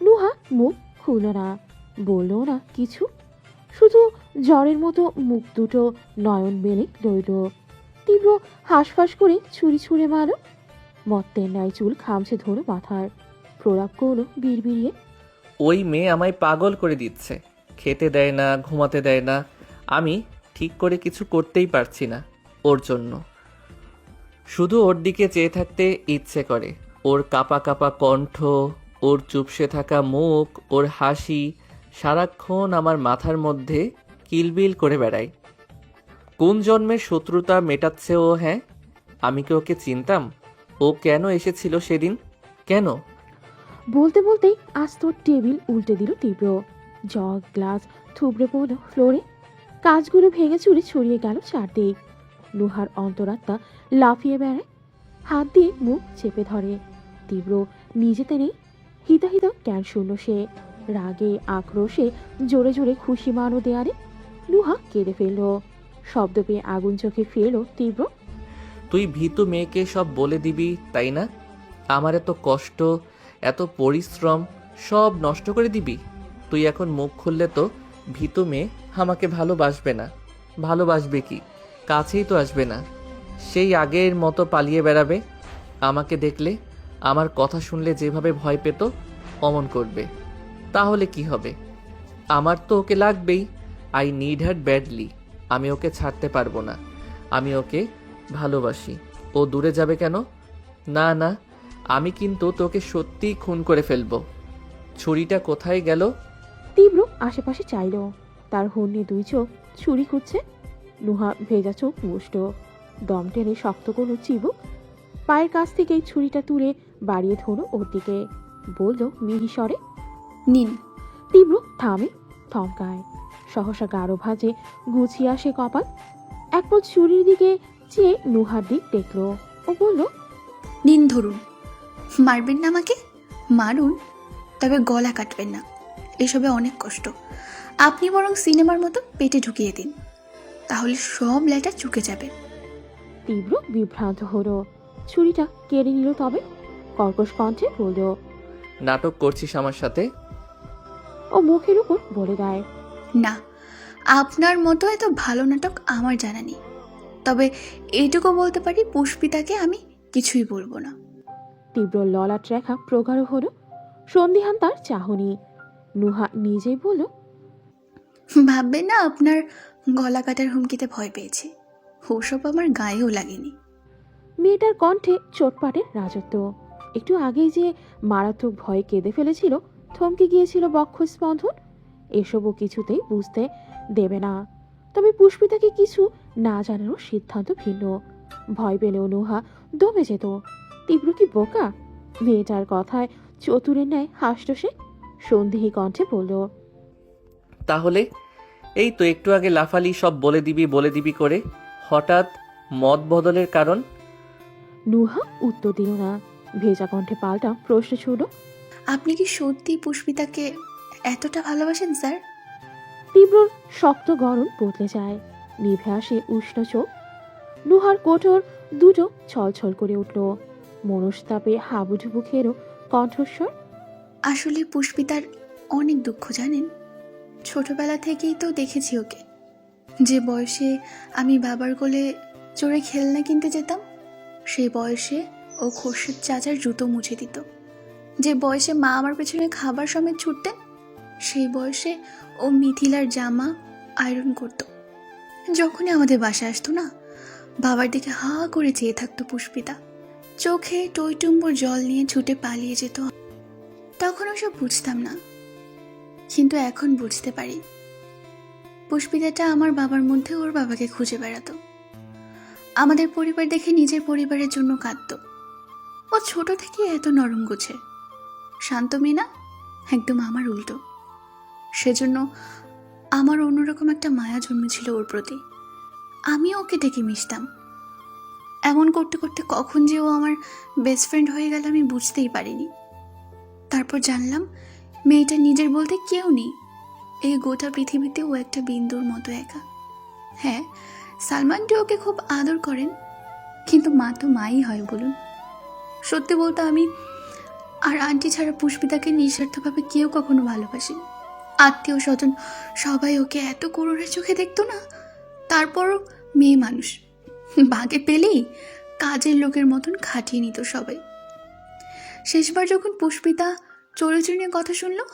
নুহা মুখ খুলল না, বলল না কিছু, শুধু জ্বরের মতো মুখ দুটো নয়ন মেলে রইল। তীব্র হাঁসফাঁস করে ছুরি ছুঁড়ে মারল। মত্তের ন্যায় চুল খামছে ধরো মাথার, প্রলাপ করলো বিড়বিড়িয়ে। ওই মেয়ে আমায় পাগল করে দিচ্ছে, খেতে দেয় না, ঘুমাতে দেয় না। আমি ঠিক করে কিছু করতেই পারছি না ওর জন্য। শুধু ওর দিকে চেয়ে থাকতে ইচ্ছে করে। ওর কাঁপা কাঁপা কণ্ঠ, ওর চুপসে থাকা মুখ, ওর হাসি সারাক্ষণ আমার মাথার মধ্যে কিলবিল করে বেড়ায়। কোন জন্মের শত্রুতা মেটাচ্ছে ও? হ্যাঁ, আমি কি ওকে চিনতাম? ও কেন এসেছিল সেদিন? কেন? বলতে বলতেই আস্ত টেবিল উল্টে দিল তীব্র। জগ গ্লাস থুবড়ে পড়ল ফ্লোরে। কাজগুলো ভেঙে চুরে ছড়িয়ে গেল চারদিক। লোহার অন্তরাত্মা লাফিয়ে বেড়ায়, হাত দিয়ে মুখ চেপে ধরে। তীব্র নিজেতে নেই, হিতাহিত জ্ঞান শূন্য সে। রাগে আক্রোশে জোরে জোরে খুশি মানো দেয়ারে। লুহা কেঁদে ফেলল, শব্দ পেয়ে আগুন চোখে ফেলল তীব্র। তুই ভীতু মেয়েকে সব বলে দিবি, তাই না? আমার এত কষ্ট, এত পরিশ্রম সব নষ্ট করে দিবি? তুই এখন মুখ খুললে তো ভীতু মেয়ে আমাকে ভালোবাসবে না। ভালোবাসবে কি? কাছেই তো আসবে না। সেই আগের মতো পালিয়ে বেড়াবে। আমাকে দেখলে, আমার কথা শুনলে যেভাবে ভয় পেত অমন করবে। তাহলে কি হবে? আমার তো ওকে লাগবেই। I need her badly. আমি ওকে ছাড়তে পারবো না। আমি ওকে ভালোবাসি। ও দূরে যাবে কেন? না না, আমি কিন্তু তোকে সত্যিই খুন করে ফেলবো। ছুরিটা কোথায় গেল? তীব্র আশেপাশে চাইল, তার হন্যে দুই চোখ ছুরি খুঁজছে। নুহা ভেজা চোখ মুষ্ট, দম টেনে শক্ত কোনো চিবুক পায়ের কাছ থেকেই ছুরিটা তুলে বাড়িয়ে ধরো ওর দিকে, বলল মিহি স্বরে। নিন। তীব্র থামে, থমকায়, সহসা গাঢ় ভাজে গুছিয়ে আসে কপাল। এক পথ ছুরির দিকে চেয়ে নুহার দিক দেখলো ও বলল, নিন ধরুন। মারবেন না আমাকে? মারুন, তবে গলা কাটবেন না। এসবে অনেক কষ্ট। আপনি বরং সিনেমার মতো পেটে ঢুকিয়ে দিন, তাহলে সব লেটা চুকে যাবে। তীব্র বিভ্রান্ত হলো, ছুরিটা কেড়ে নিল, তবে কর্কশ কণ্ঠে বলল, নাটক করছিস আমার সাথে? ও মুখের উপর বলে দেয়, না, আপনার মতো এত ভালো নাটক আমার জানা নেই। তবে এইটুকু বলতে পারি, পুষ্পিতাকে আমি কিছুই বলবো না। তীব্র ললাট রেখা প্রগাঢ় হলো, সন্দিহান তার চাহনি। নুহা নিজেই বলল, ভাববেন না আপনার গলা কাটার হুমকিতে ভয় পেয়েছি। ওসব আমার গায়েও লাগেনি। মেয়েটার কণ্ঠে চোটপাটের রাজত্ব। একটু আগেই যে মারাত্মক ভয়ে কেঁদে ফেলেছিল, থমকে গিয়েছিল বক্ষস্পন্দন, এসবও কিছুতেই বুঝতে দেবে না। তবে পুষ্পিতাকে কিছু না জানানোর সিদ্ধান্ত ভিন্ন। ভয় পেলেও নুহা দমে যেত। তীব্র কি বোকা? মেয়েটার কথায় চতুরের ন্যায় হাসল সে, সন্দেহী কণ্ঠে বলল, তাহলে এই তো একটু আগে লাফালি সব বলে দিবি করে, হঠাৎ মত বদলের কারণ? নুহা উত্তর দিল না, ভেজা কণ্ঠে পাল্টা প্রশ্ন ছুড়ল, আপনি কি সত্যি পুষ্পিতাকে এতটা ভালোবাসেন স্যার? তীব্রর শক্ত গরম বদলে যায়, নিভে আসে উষ্ণ চোখ। নুহার কোটর দুটো ছলছল করে উঠল, মনস্তাপে হাবুডুবু খেলো কণ্ঠস্বর। আসলে পুষ্পিতার অনেক দুঃখ জানেন। ছোটবেলা থেকেই তো দেখেছি ওকে। যে বয়সে আমি বাবার কোলে চড়ে খেলনা কিনতে যেতাম, সেই বয়সে ও খোরশেদ চাচার জুতো মুছে দিত। যে বয়সে মা আমার পেছনে খাবার সমেত ছুটতেন, সেই বয়সে ও মিথিলার জামা আয়রন করত। যখনই আমাদের বাসায় আসতো না, বাবার দিকে হা করে চেয়ে থাকতো পুষ্পিতা। চোখে টইটুম্বর জল নিয়ে ছুটে পালিয়ে যেত। তখন ওসব বুঝতাম না, কিন্তু এখন বুঝতে পারি। পুষ্পিতাটা আমার বাবার মধ্যে ওর বাবাকে খুঁজে বেড়াতো। আমাদের পরিবার দেখে নিজের পরিবারের জন্য কাঁদতো। ও ছোট থেকে এত নরম গুছে, শান্ত মেয়ে না, একদম আমার উল্টো। সেজন্য আমার অন্যরকম একটা মায়া জন্মেছিল ওর প্রতি। আমিও ওকে ডেকে মিশতাম। এমন করতে করতে কখন যে ও আমার বেস্ট ফ্রেন্ড হয়ে গেল আমি বুঝতেই পারিনি। তারপর জানলাম মেয়েটা নিজের বলতে কেউ নেই। এই গোটা পৃথিবীতে ও একটা বিন্দুর মতো একা। হ্যাঁ, সালমানটি ওকে খুব আদর করেন, কিন্তু মা তো মাই হয় বলুন। সত্যি বলতে আমি আর আন্টি ছাড়া পুষ্পিতাকে নিঃস্বার্থভাবে কেউ কখনো ভালোবাসেনি। আত্মীয় স্বজন সবাই ওকে এত করুণের চোখে দেখতো না। তারপরও মেয়ে মানুষ, বাগে পেলেই কাজের লোকের মতন খাটিয়ে নিত সবাই। শেষবার যখন পুষ্পিতা চরিত্র নিয়ে কথা শুনলো,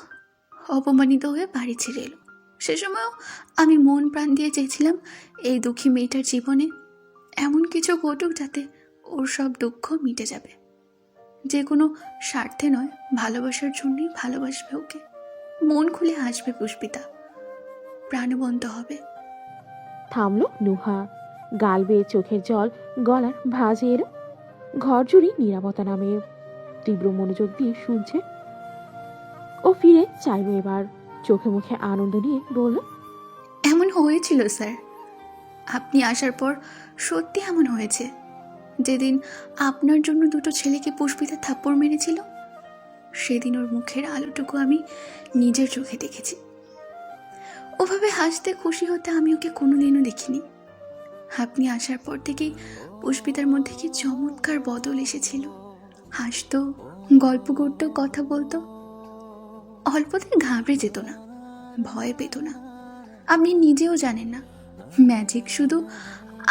অপমানিত হয়ে বাড়ি ছেড়ে এলো। সে সময়ও আমি মন প্রাণ দিয়ে চেয়েছিলাম এই দুঃখী মেয়েটার জীবনে এমন কিছু ঘটুক যাতে ওর সব দুঃখ মিটে যাবে। যে কোনো স্বার্থে নয়, ভালোবাসার জন্যই ভালোবাসবে ওকে। মন খুলে হাসবে পুষ্পিতা, প্রাণবন্ত হবে। থামলো নুহা। গাল বেয়ে চোখের জল গলার ভাঁজে এলো। ঘর জুড়ে নীরবতা নামে। তীব্র মনোযোগ দিয়ে শুনছে। ও ফিরে চাইল এবার। চোখে মুখে আনন্দ নিয়ে বলল, এমন হয়েছিল স্যার, আপনি আসার পর সত্যি এমন হয়েছে। যেদিন আপনার জন্য দুটো ছেলেকে পুষ্পিতা থাপ্পড় মেরেছিল, সেদিন ওর মুখের আলোটুকু আমি নিজের চোখে দেখেছি। ওভাবে হাসতে খুশি হতে আমি ওকে কোনোদিনও দেখিনি। আপনি আসার পর থেকেই পুষ্পিতার মধ্যে কি চমৎকার বদল এসেছিল। হাসতো, গল্প করতো, কথা বলতো, অল্পদিন ঘাবড়ে যেত না, ভয় পেত না। আপনি নিজেও জানেন না, ম্যাজিক শুধু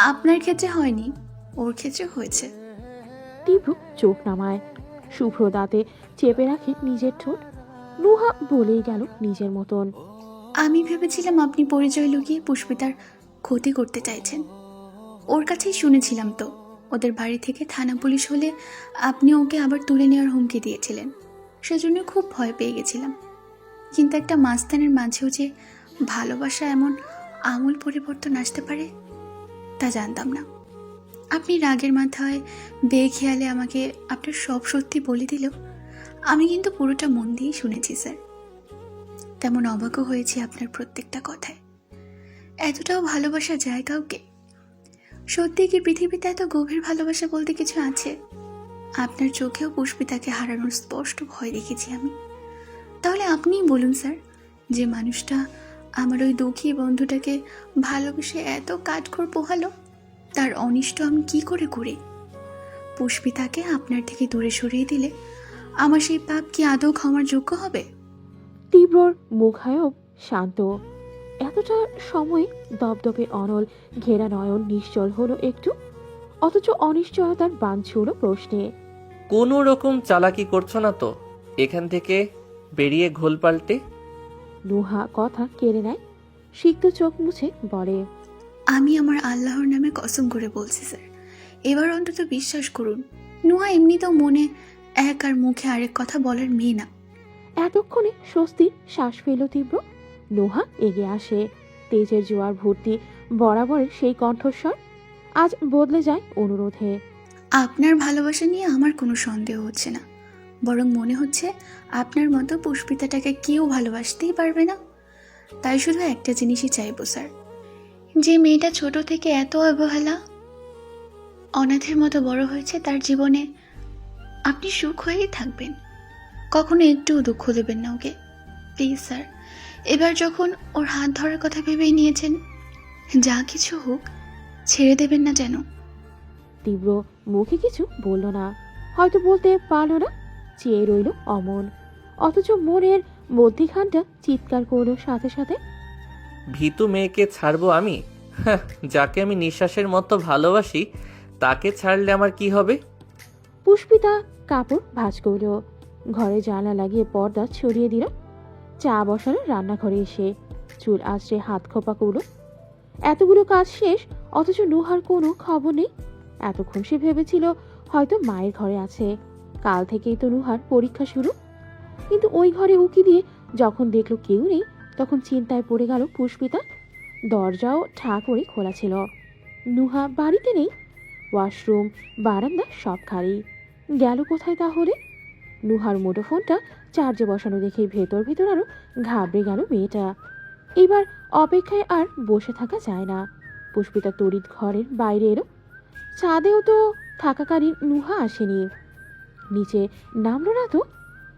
আপনার ক্ষেত্রে হয়নি, ওর ক্ষেত্রে হয়েছে। তীব্র চোখ নামায়। শুভ্র দাঁতে চেপে রাখে নিজের ঠোঁট। নুহা বলেই গেল নিজের মতন, আমি ভেবেছিলাম আপনি পরিচয় লুকিয়ে পুষ্পিতার ক্ষতি করতে চাইছেন। ওর কাছেই শুনেছিলাম তো, ওদের বাড়ি থেকে থানা পুলিশ হলে আপনি ওকে আবার তুলে নেওয়ার হুমকি দিয়েছিলেন। সেজন্য খুব ভয় পেয়ে গেছিলাম। কিন্তু একটা মাস্তানের মাঝেও যে ভালোবাসা এমন আমূল পরিবর্তন আসতে পারে তা জানতাম না। আপনি রাগের মাথায় বেখেয়ালে আমাকে আপনার সব সত্যি বলে দিলেও আমি কিন্তু পুরোটা মন দিয়েই শুনেছি স্যার। তেমন অবাকও হয়েছি আপনার প্রত্যেকটা কথায়। এতটাও ভালোবাসা যায় কাউকে? সত্যি কি পৃথিবীতে এত গভীর ভালোবাসা বলতে কিছু আছে? আপনার চোখেও পুষ্পিতাকে হারানোর স্পষ্ট ভয় দেখেছি আমি। তাহলে আপনিই বলুন স্যার, যে মানুষটা আমার ওই দুঃখী বন্ধুটাকে ভালোবেসে এত কাঠখড় পোহালো, তার অনিষ্ট আমি কি করে করি? পুষ্পিতাকে আপনার থেকে দূরে সরিয়ে দিলে আমার সেই পাপ কি আদৌ ক্ষমার যোগ্য হবে? তীব্রর মুখায়ব শান্ত। এতটা সময় দপদপে অনল ঘেরা নয়ন নিশ্চল হলো একটু। অথচ অনিশ্চয়তার বান ছিল প্রশ্নে। কোনো রকম চালাকি করছো না তো? এখান থেকে বেরিয়ে ঘোল পাল্টে। নুহা কথা কেড়ে নেয়। সিক্ত চোখ মুছে বলে, আমি আমার আল্লাহর নামে কসম করে বলছি স্যার, এবার অন্তত বিশ্বাস করুন, নুহা এমনিতেও মনে এক আর মুখে আরেক কথা বলার মেয়ে না। এতক্ষণে স্বস্তির শ্বাস ফেল তীব্র। নুহা এগিয়ে আসে। তেজের জোয়ার ভর্তি বরাবরের সেই কণ্ঠস্বর আজ বদলে যায় অনুরোধে। আপনার ভালোবাসা নিয়ে আমার কোনো সন্দেহ হচ্ছে না, বরং মনে হচ্ছে আপনার মতো পুষ্পিতাটাকে কেউ ভালোবাসতেই পারবে না। তাই শুধু একটা জিনিসই চাইবো স্যার, যে মেয়েটা ছোট থেকে এত অবহেলা, অনাথের মতো বড় হয়েছে, তার জীবনে আপনি সুখ হয়েই থাকবেন। কখনো একটুও দুঃখ দেবেন না ওকে, প্লিজ স্যার। এবার যখন ওর হাত ধরার কথা ভেবেই নিয়েছেন, যা কিছু হোক ছেড়ে দেবেন না যেন। তীব্র মুখে কিছু বলল না, হয়তো বলতে পারল না। চেয়ে রইল অমন। অথচ মনের মধ্যিখানটা চিৎকার করলো সাথে সাথে, ভীতু মেয়েকে ছাড়বো আমি? হ্যাঁ, যাকে আমি নিঃশ্বাসের মতো ভালোবাসি তাকে ছাড়লে আমার কি হবে? পুষ্পিতা কাপড় ভাঁজ করল। ঘরে জানলা লাগিয়ে পর্দা ছড়িয়ে দিল। চা বসালো রান্নাঘরে এসে। চুল আঁচড়ে হাত খোপা করল। এতগুলো কাজ শেষ, অথচ নুহার কোনো খবর নেই। এতক্ষণ সে ভেবেছিল হয়তো মায়ের ঘরে আছে। কাল থেকেই তো নুহার পরীক্ষা শুরু। কিন্তু ওই ঘরে উকি দিয়ে যখন দেখলো কেউ নেই, তখন চিন্তায় পড়ে গেল পুষ্পিতা। দরজাও ঠা করে খোলা ছিল। নুহা বাড়িতে নেই। ওয়াশরুম, বারান্দা সব খালি। গেল কোথায় তাহলে? নুহার মুঠোফোনটা চার্জে বসানো দেখেই ভেতর ভেতর আরো ঘাবড়ে গেল মেয়েটা। এবার অপেক্ষায় আর বসে থাকা যায় না। পুষ্পিতা তড়িৎ ঘরের বাইরে এলো। ছাদেও তো থাকাকালীন নুহা আসেনি। নিচে নামলো না তো।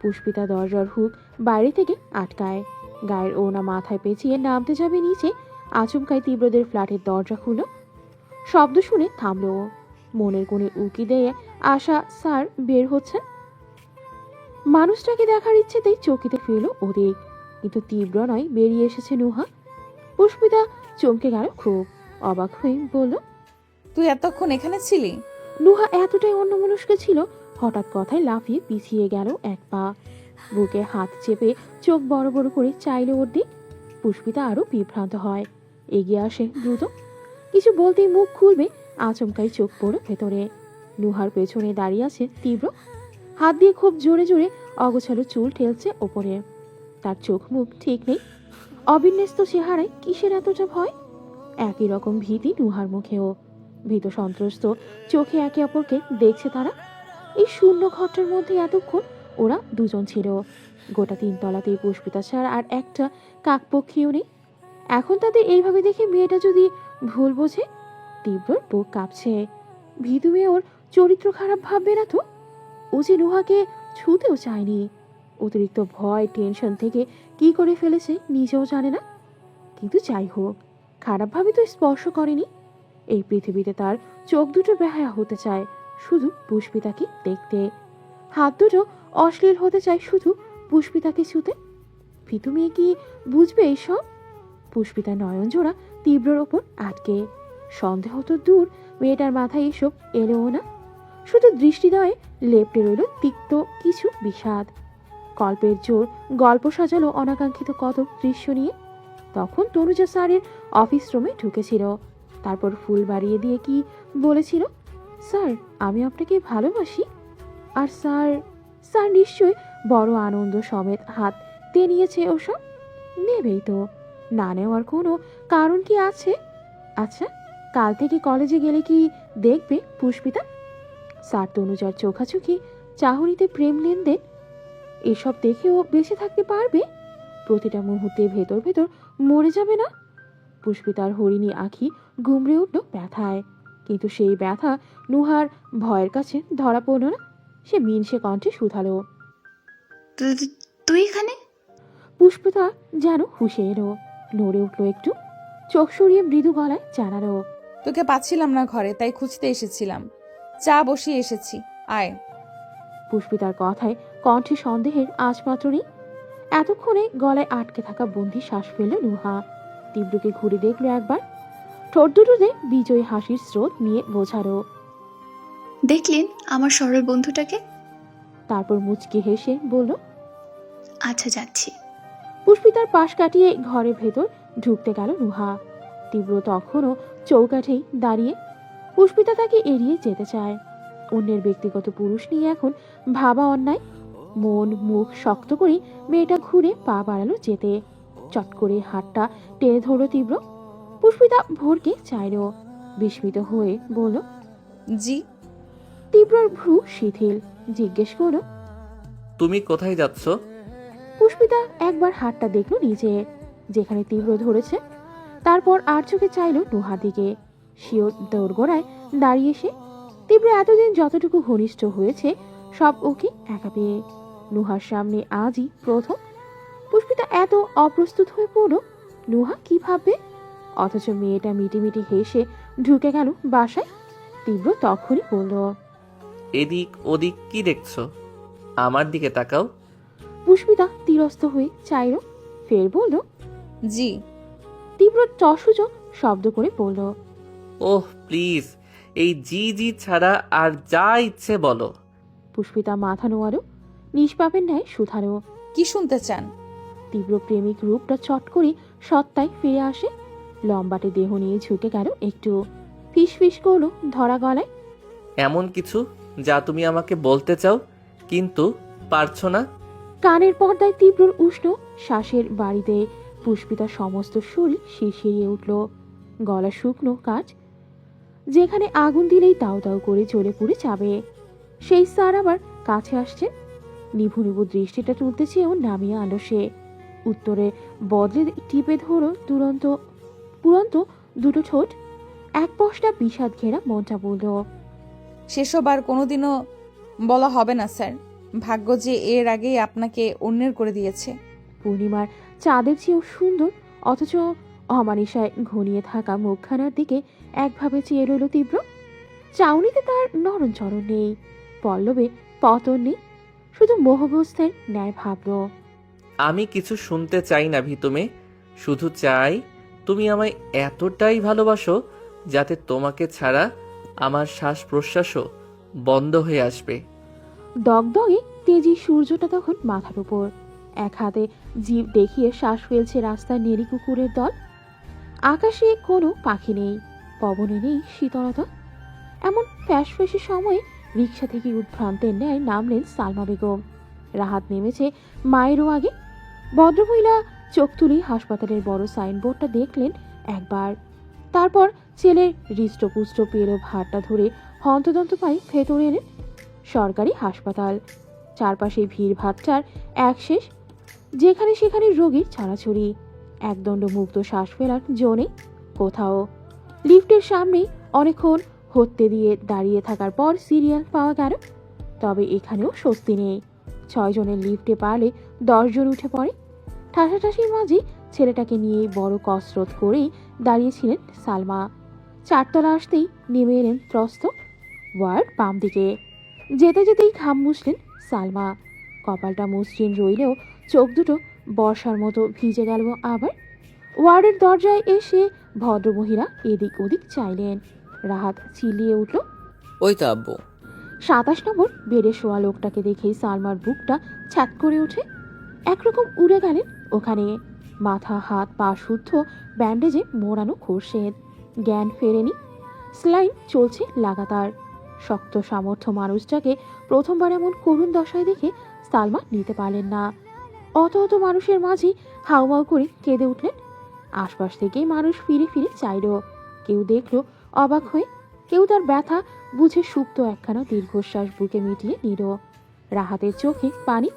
পুষ্পিতা দরজার হুক বাইরে থেকে আটকায়। গায়ের ওড়না মাথায় পেঁচিয়ে নামতে যাবে নিচে, আচমকায় তীব্রদের ফ্ল্যাটের দরজা খুলল। শব্দ শুনে থামলো ও। মনের কোণে উকি দিয়ে আসা স্যার বের হচ্ছেন। মানুষটাকে দেখার ইচ্ছেতেই চকিতে ফিরল ওদিক, কিন্তু তীব্র নয়, বেরিয়ে এসেছে নুহা। পুষ্পিতা চমকে গেল খুব, অবাক হয়ে বলল, তুই এতক্ষণ এখানে ছিলি? নুহা এতটাই অন্যমনস্ক ছিল, হঠাৎ কথায় লাফিয়ে পিছিয়ে গেল এক পা, বুকে হাত চেপে চোখ বড় বড় করে চাইল ওর দিক। পুষ্পিতা আরো বিভ্রান্ত হয়, এগিয়ে আসে দ্রুত, কিছু বলতেই মুখ খুলবে, আচমকাই চোখ পড়ে ভেতরে। নুহার পেছনে দাঁড়িয়ে আছে তীব্র, হাত দিয়ে খুব জোরে জোরে অগোছালো চুল ঠেলছে ওপরে। তার চোখ মুখ ঠিক নেই, অবিন্যস্ত চেহারায় কিসের এতটা ভয়? একই রকম ভীতি নুহার মুখেও, ভীত সন্ত্রস্ত চোখে একে অপরকে দেখছে তারা। এই শূন্য ঘরটার মধ্যে এতক্ষণ ওরা দুজন ছিল, গোটা 3 তলাতেই পুষ্পিতা ছাড়া আর একটা কাকপক্ষীও নেই। এখন তাদের এইভাবে দেখে মেয়েটা যদি ভুল বোঝে? তীব্রর বুক কাঁপছে, ভীতু মেয়ে ওর চরিত্র খারাপ ভাববে না তো? ও যে নুহাকে ছুঁতেও চায়নি, অতিরিক্ত ভয় টেনশন থেকে কি করে ফেলেছে নিজেও জানে না। কিন্তু যাই হোক, খারাপভাবে তো স্পর্শ করেনি। এই পৃথিবীতে তার চোখ দুটো বেহায়া হতে চায় শুধু পুষ্পিতাকে দেখতে, হাত দুটো অশ্লীল হতে চায় শুধু পুষ্পিতাকে ছুঁতে। ভীতু মেয়ে কি বুঝবে এইসব? পুষ্পিতার নয়ন জোড়া তীব্রর ওপর আটকে, সন্দেহ তো দূর, মেয়েটার মাথায় এসব এলেও না, শুধু দৃষ্টিদয়ে লেপ্টে রইল তিক্ত কিছু বিষাদ। কল্পের জোর গল্প সাজালো অনাকাঙ্ক্ষিত কত দৃশ্য নিয়ে। তখন তনুজা স্যারের অফিস রুমে ঢুকেছিল, তারপর ফুল বাড়িয়ে দিয়ে কি বলেছিল, স্যার আমি আপনাকে ভালোবাসি। আর স্যার স্যার নিশ্চয় বড় আনন্দ সমেত হাত টেনিয়েছে ওসব। নেবেই তো, না নেওয়ার কোনো কারণ কি আছে? আচ্ছা, কাল থেকে কলেজে গেলে কি দেখবে পুষ্পিতা? স্যার তনুজার চোখাচোখি, চাহনিতে প্রেম লেনদেন, এসব দেখেও বেঁচে থাকতে পারবে? প্রতিটা মুহূর্তে ভেতর ভেতর মরে যাবে না? পুষ্পিতার হরিণী আঁখি গুমড়ে উঠল ব্যথায়, কিন্তু সেই ব্যথা নুহার ভয়ের কাছে ধরা পড়ল না। সে মিনসে কণ্ঠে শুধালো, তুই এখানে? পুষ্পিতা যেন হুঁশে এলো, নড়ে উঠল একটু, চোখ সরিয়ে মৃদু গলায় জানালো, তোকে পাচ্ছিলাম না ঘরে, তাই খুঁজতে এসেছিলাম। চা বসিয়ে এসেছি, আয়। পুষ্পিতার কথায় কণ্ঠে সন্দেহের আঁচ মাত্র নেই। এতক্ষণে গলায় আটকে থাকা বন্দি শ্বাস ফেলল নুহা, তীব্রকে ঘুরে দেখলো একবার, ঠোঁট দুটোতে বিজয়ী হাসির স্রোত নিয়ে বোঝালো। দেখলেন আমার সরল বন্ধুটাকে? তারপর মুচকি হেসে বলল, আচ্ছা যাচ্ছি। পুষ্পিতার পাশ কাটিয়ে ঘরের ভেতর ঢুকতে গেল নুহা। তীব্র তখনও চৌকাঠেই দাঁড়িয়ে, পুষ্পিতা তাকে এড়িয়ে যেতে চায়। অন্যের ব্যক্তিগত পুরুষ নিয়ে এখন ভাবা অন্যায়। মন মুখ শক্ত করে মেয়েটা ঘুরে পা বাড়ালো যেতে, চট করে হাতটা টেনে ধরল তীব্র। পুষ্পিতা ভোরকে চাইল, বিস্মিত হয়ে বলল, জি। তীব্রর ভ্রু শিথিল, জিজ্ঞেস করল, তুমি কোথায় যাচ্ছ? পুষ্পিতা একবার হাতটা দেখলো নিজে, যেখানে তীব্র ধরেছে, তারপর আর চোখে চাইল নুহার দিকে। শিওর দৌড়গোড়ায় দাঁড়িয়ে সে, তীব্র এতদিন যতটুকু ঘনিষ্ঠ হয়েছে সব ওকে একা পেয়ে, নুহার সামনে আজই প্রথম। পুষ্পিতা এত অপ্রস্তুত হয়ে পড়ল, নুহা কি ভাববে? অথচ মেয়েটা মিটিমিটি হেসে ঢুকে গেল বাসায়। তীব্র তখনই বলল, এদিক ওদিক কি দেখছো? আমার দিকে তাকাও। পুষ্পিতা তীরস্থ হয়ে চাইল, ফের বলল, জি। তীব্র টসুজ শব্দ করে বলল, ওহ প্লিজ, এই জি জি ছাড়া আর যা ইচ্ছে বলো। পুষ্পিতা মাথা নোয়ালো, নিষ্পাপের ন্যায় শুধালো। কি শুনতে চান? তীব্র প্রেমিক রূপটা চট করে সত্তায় ফিরে আসে, লম্বাটে দেহ নিয়ে ঝুঁকে গেল একটু, ফিস ফিস করলো ধরা গলায়, এমন কিছু যা তুমি আমাকে বলতে চাও কিন্তু পারছো না। কানের পর্দায় তীব্রর উষ্ণ শ্বাসের বাড়িতে পুষ্পিতার সমস্ত শরীর শিরশিরিয়ে উঠল। গলা শুকনো কাঠ, যেখানে আগুন দিলেই দাউ দাউ করে জ্বলে পুড়ে যাবে। সেই স্যার আবার কাছে আসছেন, নিভু নিভু দৃষ্টিটা তুলতে চেয়েও নামিয়ে আলো সে। উত্তরে বদলে টিপে ধরো পুরন্ত দুটো ঠোঁট, এক পশটা বিষাদ ঘেরা মনটা বলল, সেসব আর কোনোদিনও বলা হবে না স্যার। ভাগ্য যে এর আগেই আপনাকে অন্যের করে দিয়েছে। পূর্ণিমার চাঁদের চেয়েও সুন্দর, অথচ অমানিসায় ঘনিয়ে থাকা মুখখানার দিকে একভাবে চেয়ে রইল তীব্র। চাউনিতে তার নরম চরণ নেই, পল্লবে পতন নেই, শুধু মোহগ্রস্তের ন্যায় ভাবল। আমি কিছু শুনতে চাই না ভীতু মেয়ে, শুধু চাই তুমি আমায় এতটাই ভালোবাসো যাতে তোমাকে ছাড়া আমার শ্বাস প্রশ্বাসও বন্ধ হয়ে আসবে। দগদগে তেজি সূর্যটা তখন মাথার উপর, এক হাতে জিভ দেখিয়ে শ্বাস ফেলছে রাস্তার নেড়ি কুকুরের দল। আকাশে কোনো পাখি নেই, পবনে নেই শীতলতা। এমন ফ্যাসফ্যাসে সময়ে রিক্সা থেকে উদ্ভ্রান্তের ন্যায় নামলেন সালমা বেগম। রাহাত নেমেছে মায়েরও আগে। ভদ্রমহিলা চোখ তুলে হাসপাতালের বড় সাইনবোর্ডটা দেখলেন একবার, তারপর ছেলের হৃষ্টপুষ্ট পেরো ভাতটা ধরে হন্তদন্ত পায়ে ভেতরে এলেন। সরকারি হাসপাতাল, চারপাশে ভিড় ভাট্টার এক শেষ, যেখানে সেখানে রোগীর ছড়াছড়ি। একদণ্ড মুক্ত শ্বাস ফেলার জোনে কোথাও। লিফটের সামনেই অনেকক্ষণ হত্যে দিয়ে দাঁড়িয়ে থাকার পর সিরিয়াল পাওয়া গেল। তবে এখানেও স্বস্তি নেই। 6 জনের লিফটে পারলে 10 জন উঠে পড়ে। ঠাসাঠাসির মাঝে ছেলেটাকে নিয়ে বড় কসরত করেই দাঁড়িয়েছিলেন সালমা। 4 তলা আসতেই নেমে এলেন ত্রস্ত। ওয়ার্ড বাম দিকে। যেতে যেতেই ঘাম মুছলেন সালমা। কপালটা মসৃণ রইলেও চোখ দুটো বর্ষার মতো ভিজে গেল আবার। ওয়ার্ডের দরজায় এসে ভদ্রমহিলা এদিক ওদিক চাইলেন। রাহাত চিল্লিয়ে উঠল, ওই তো আব্বু। 27 নম্বর বেডে শোয়া লোকটাকে দেখেই সালমার বুকটা ছ্যাত করে ওঠে। একরকম উড়ে গেলেন ওখানে। মাথা হাত পা শুদ্ধ ব্যান্ডেজে মোড়ানো খোরশেদ। জ্ঞান ফেরেনি। স্লাইন চলছে লাগাতার। শক্ত সামর্থ্য মানুষটাকে প্রথমবার এমন করুণ দশায় দেখে সালমা নিতে পারলেন না। অত অত মানুষের মাঝে হাউমাউ করে কেঁদে উঠলেন। আশপাশ থেকেই মানুষ ফিরে ফিরে চাইল। কেউ দেখল অবাক হয়ে, কেউ তার ব্যথা বুঝে সুপ্ত একখানা দীর্ঘশ্বাস বুকে মিটিয়ে নিল। রাহাতের চোখে পানি।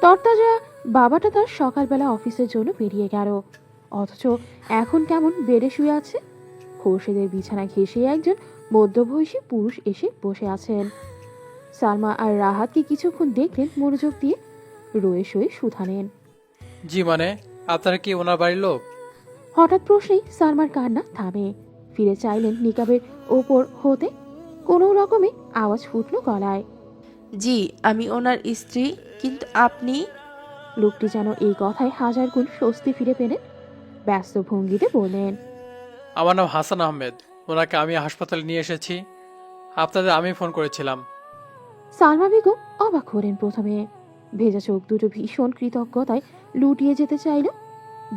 তরতাজা বাবাটা তার সকালবেলা অফিসের জন্য বেরিয়ে গেল, অথচ এখন কেমন বেডে শুয়ে আছে। খোরশেদের বিছানা ঘেঁষে একজন মধ্যবয়সী পুরুষ এসে বসে আছেন। সালমা আর রাহাতকে কিছুক্ষণ দেখলেন মনোযোগ দিয়ে, রয়ে শয়ে শুধানেন। জি মানে আপনারা কি ওনার বাড়ির লোক? হঠাৎ প্রশ্নেই সালমার কান্না থামে। ফিরে চাইলেন নিকাবের ওপর হতে। কোনো রকমে আওয়াজ ফুটল গলায়। জি আমি ওনার স্ত্রী, কিন্তু আপনি? লোকটি যেন এই কথায় 1000 গুণ স্বস্তি ফিরে পেলেন। ব্যস্ত ভঙ্গিতে বললেন, আমার নাম হাসান আহমেদ। ওনাকে আমি হাসপাতালে নিয়ে এসেছি। আপনাদের আমি ফোন করেছিলাম। সালমা বেগম অবাক হলেন প্রথমে। ভেজা চোখ দুটো ভীষণ কৃতজ্ঞতায় লুটিয়ে যেতে চাইল।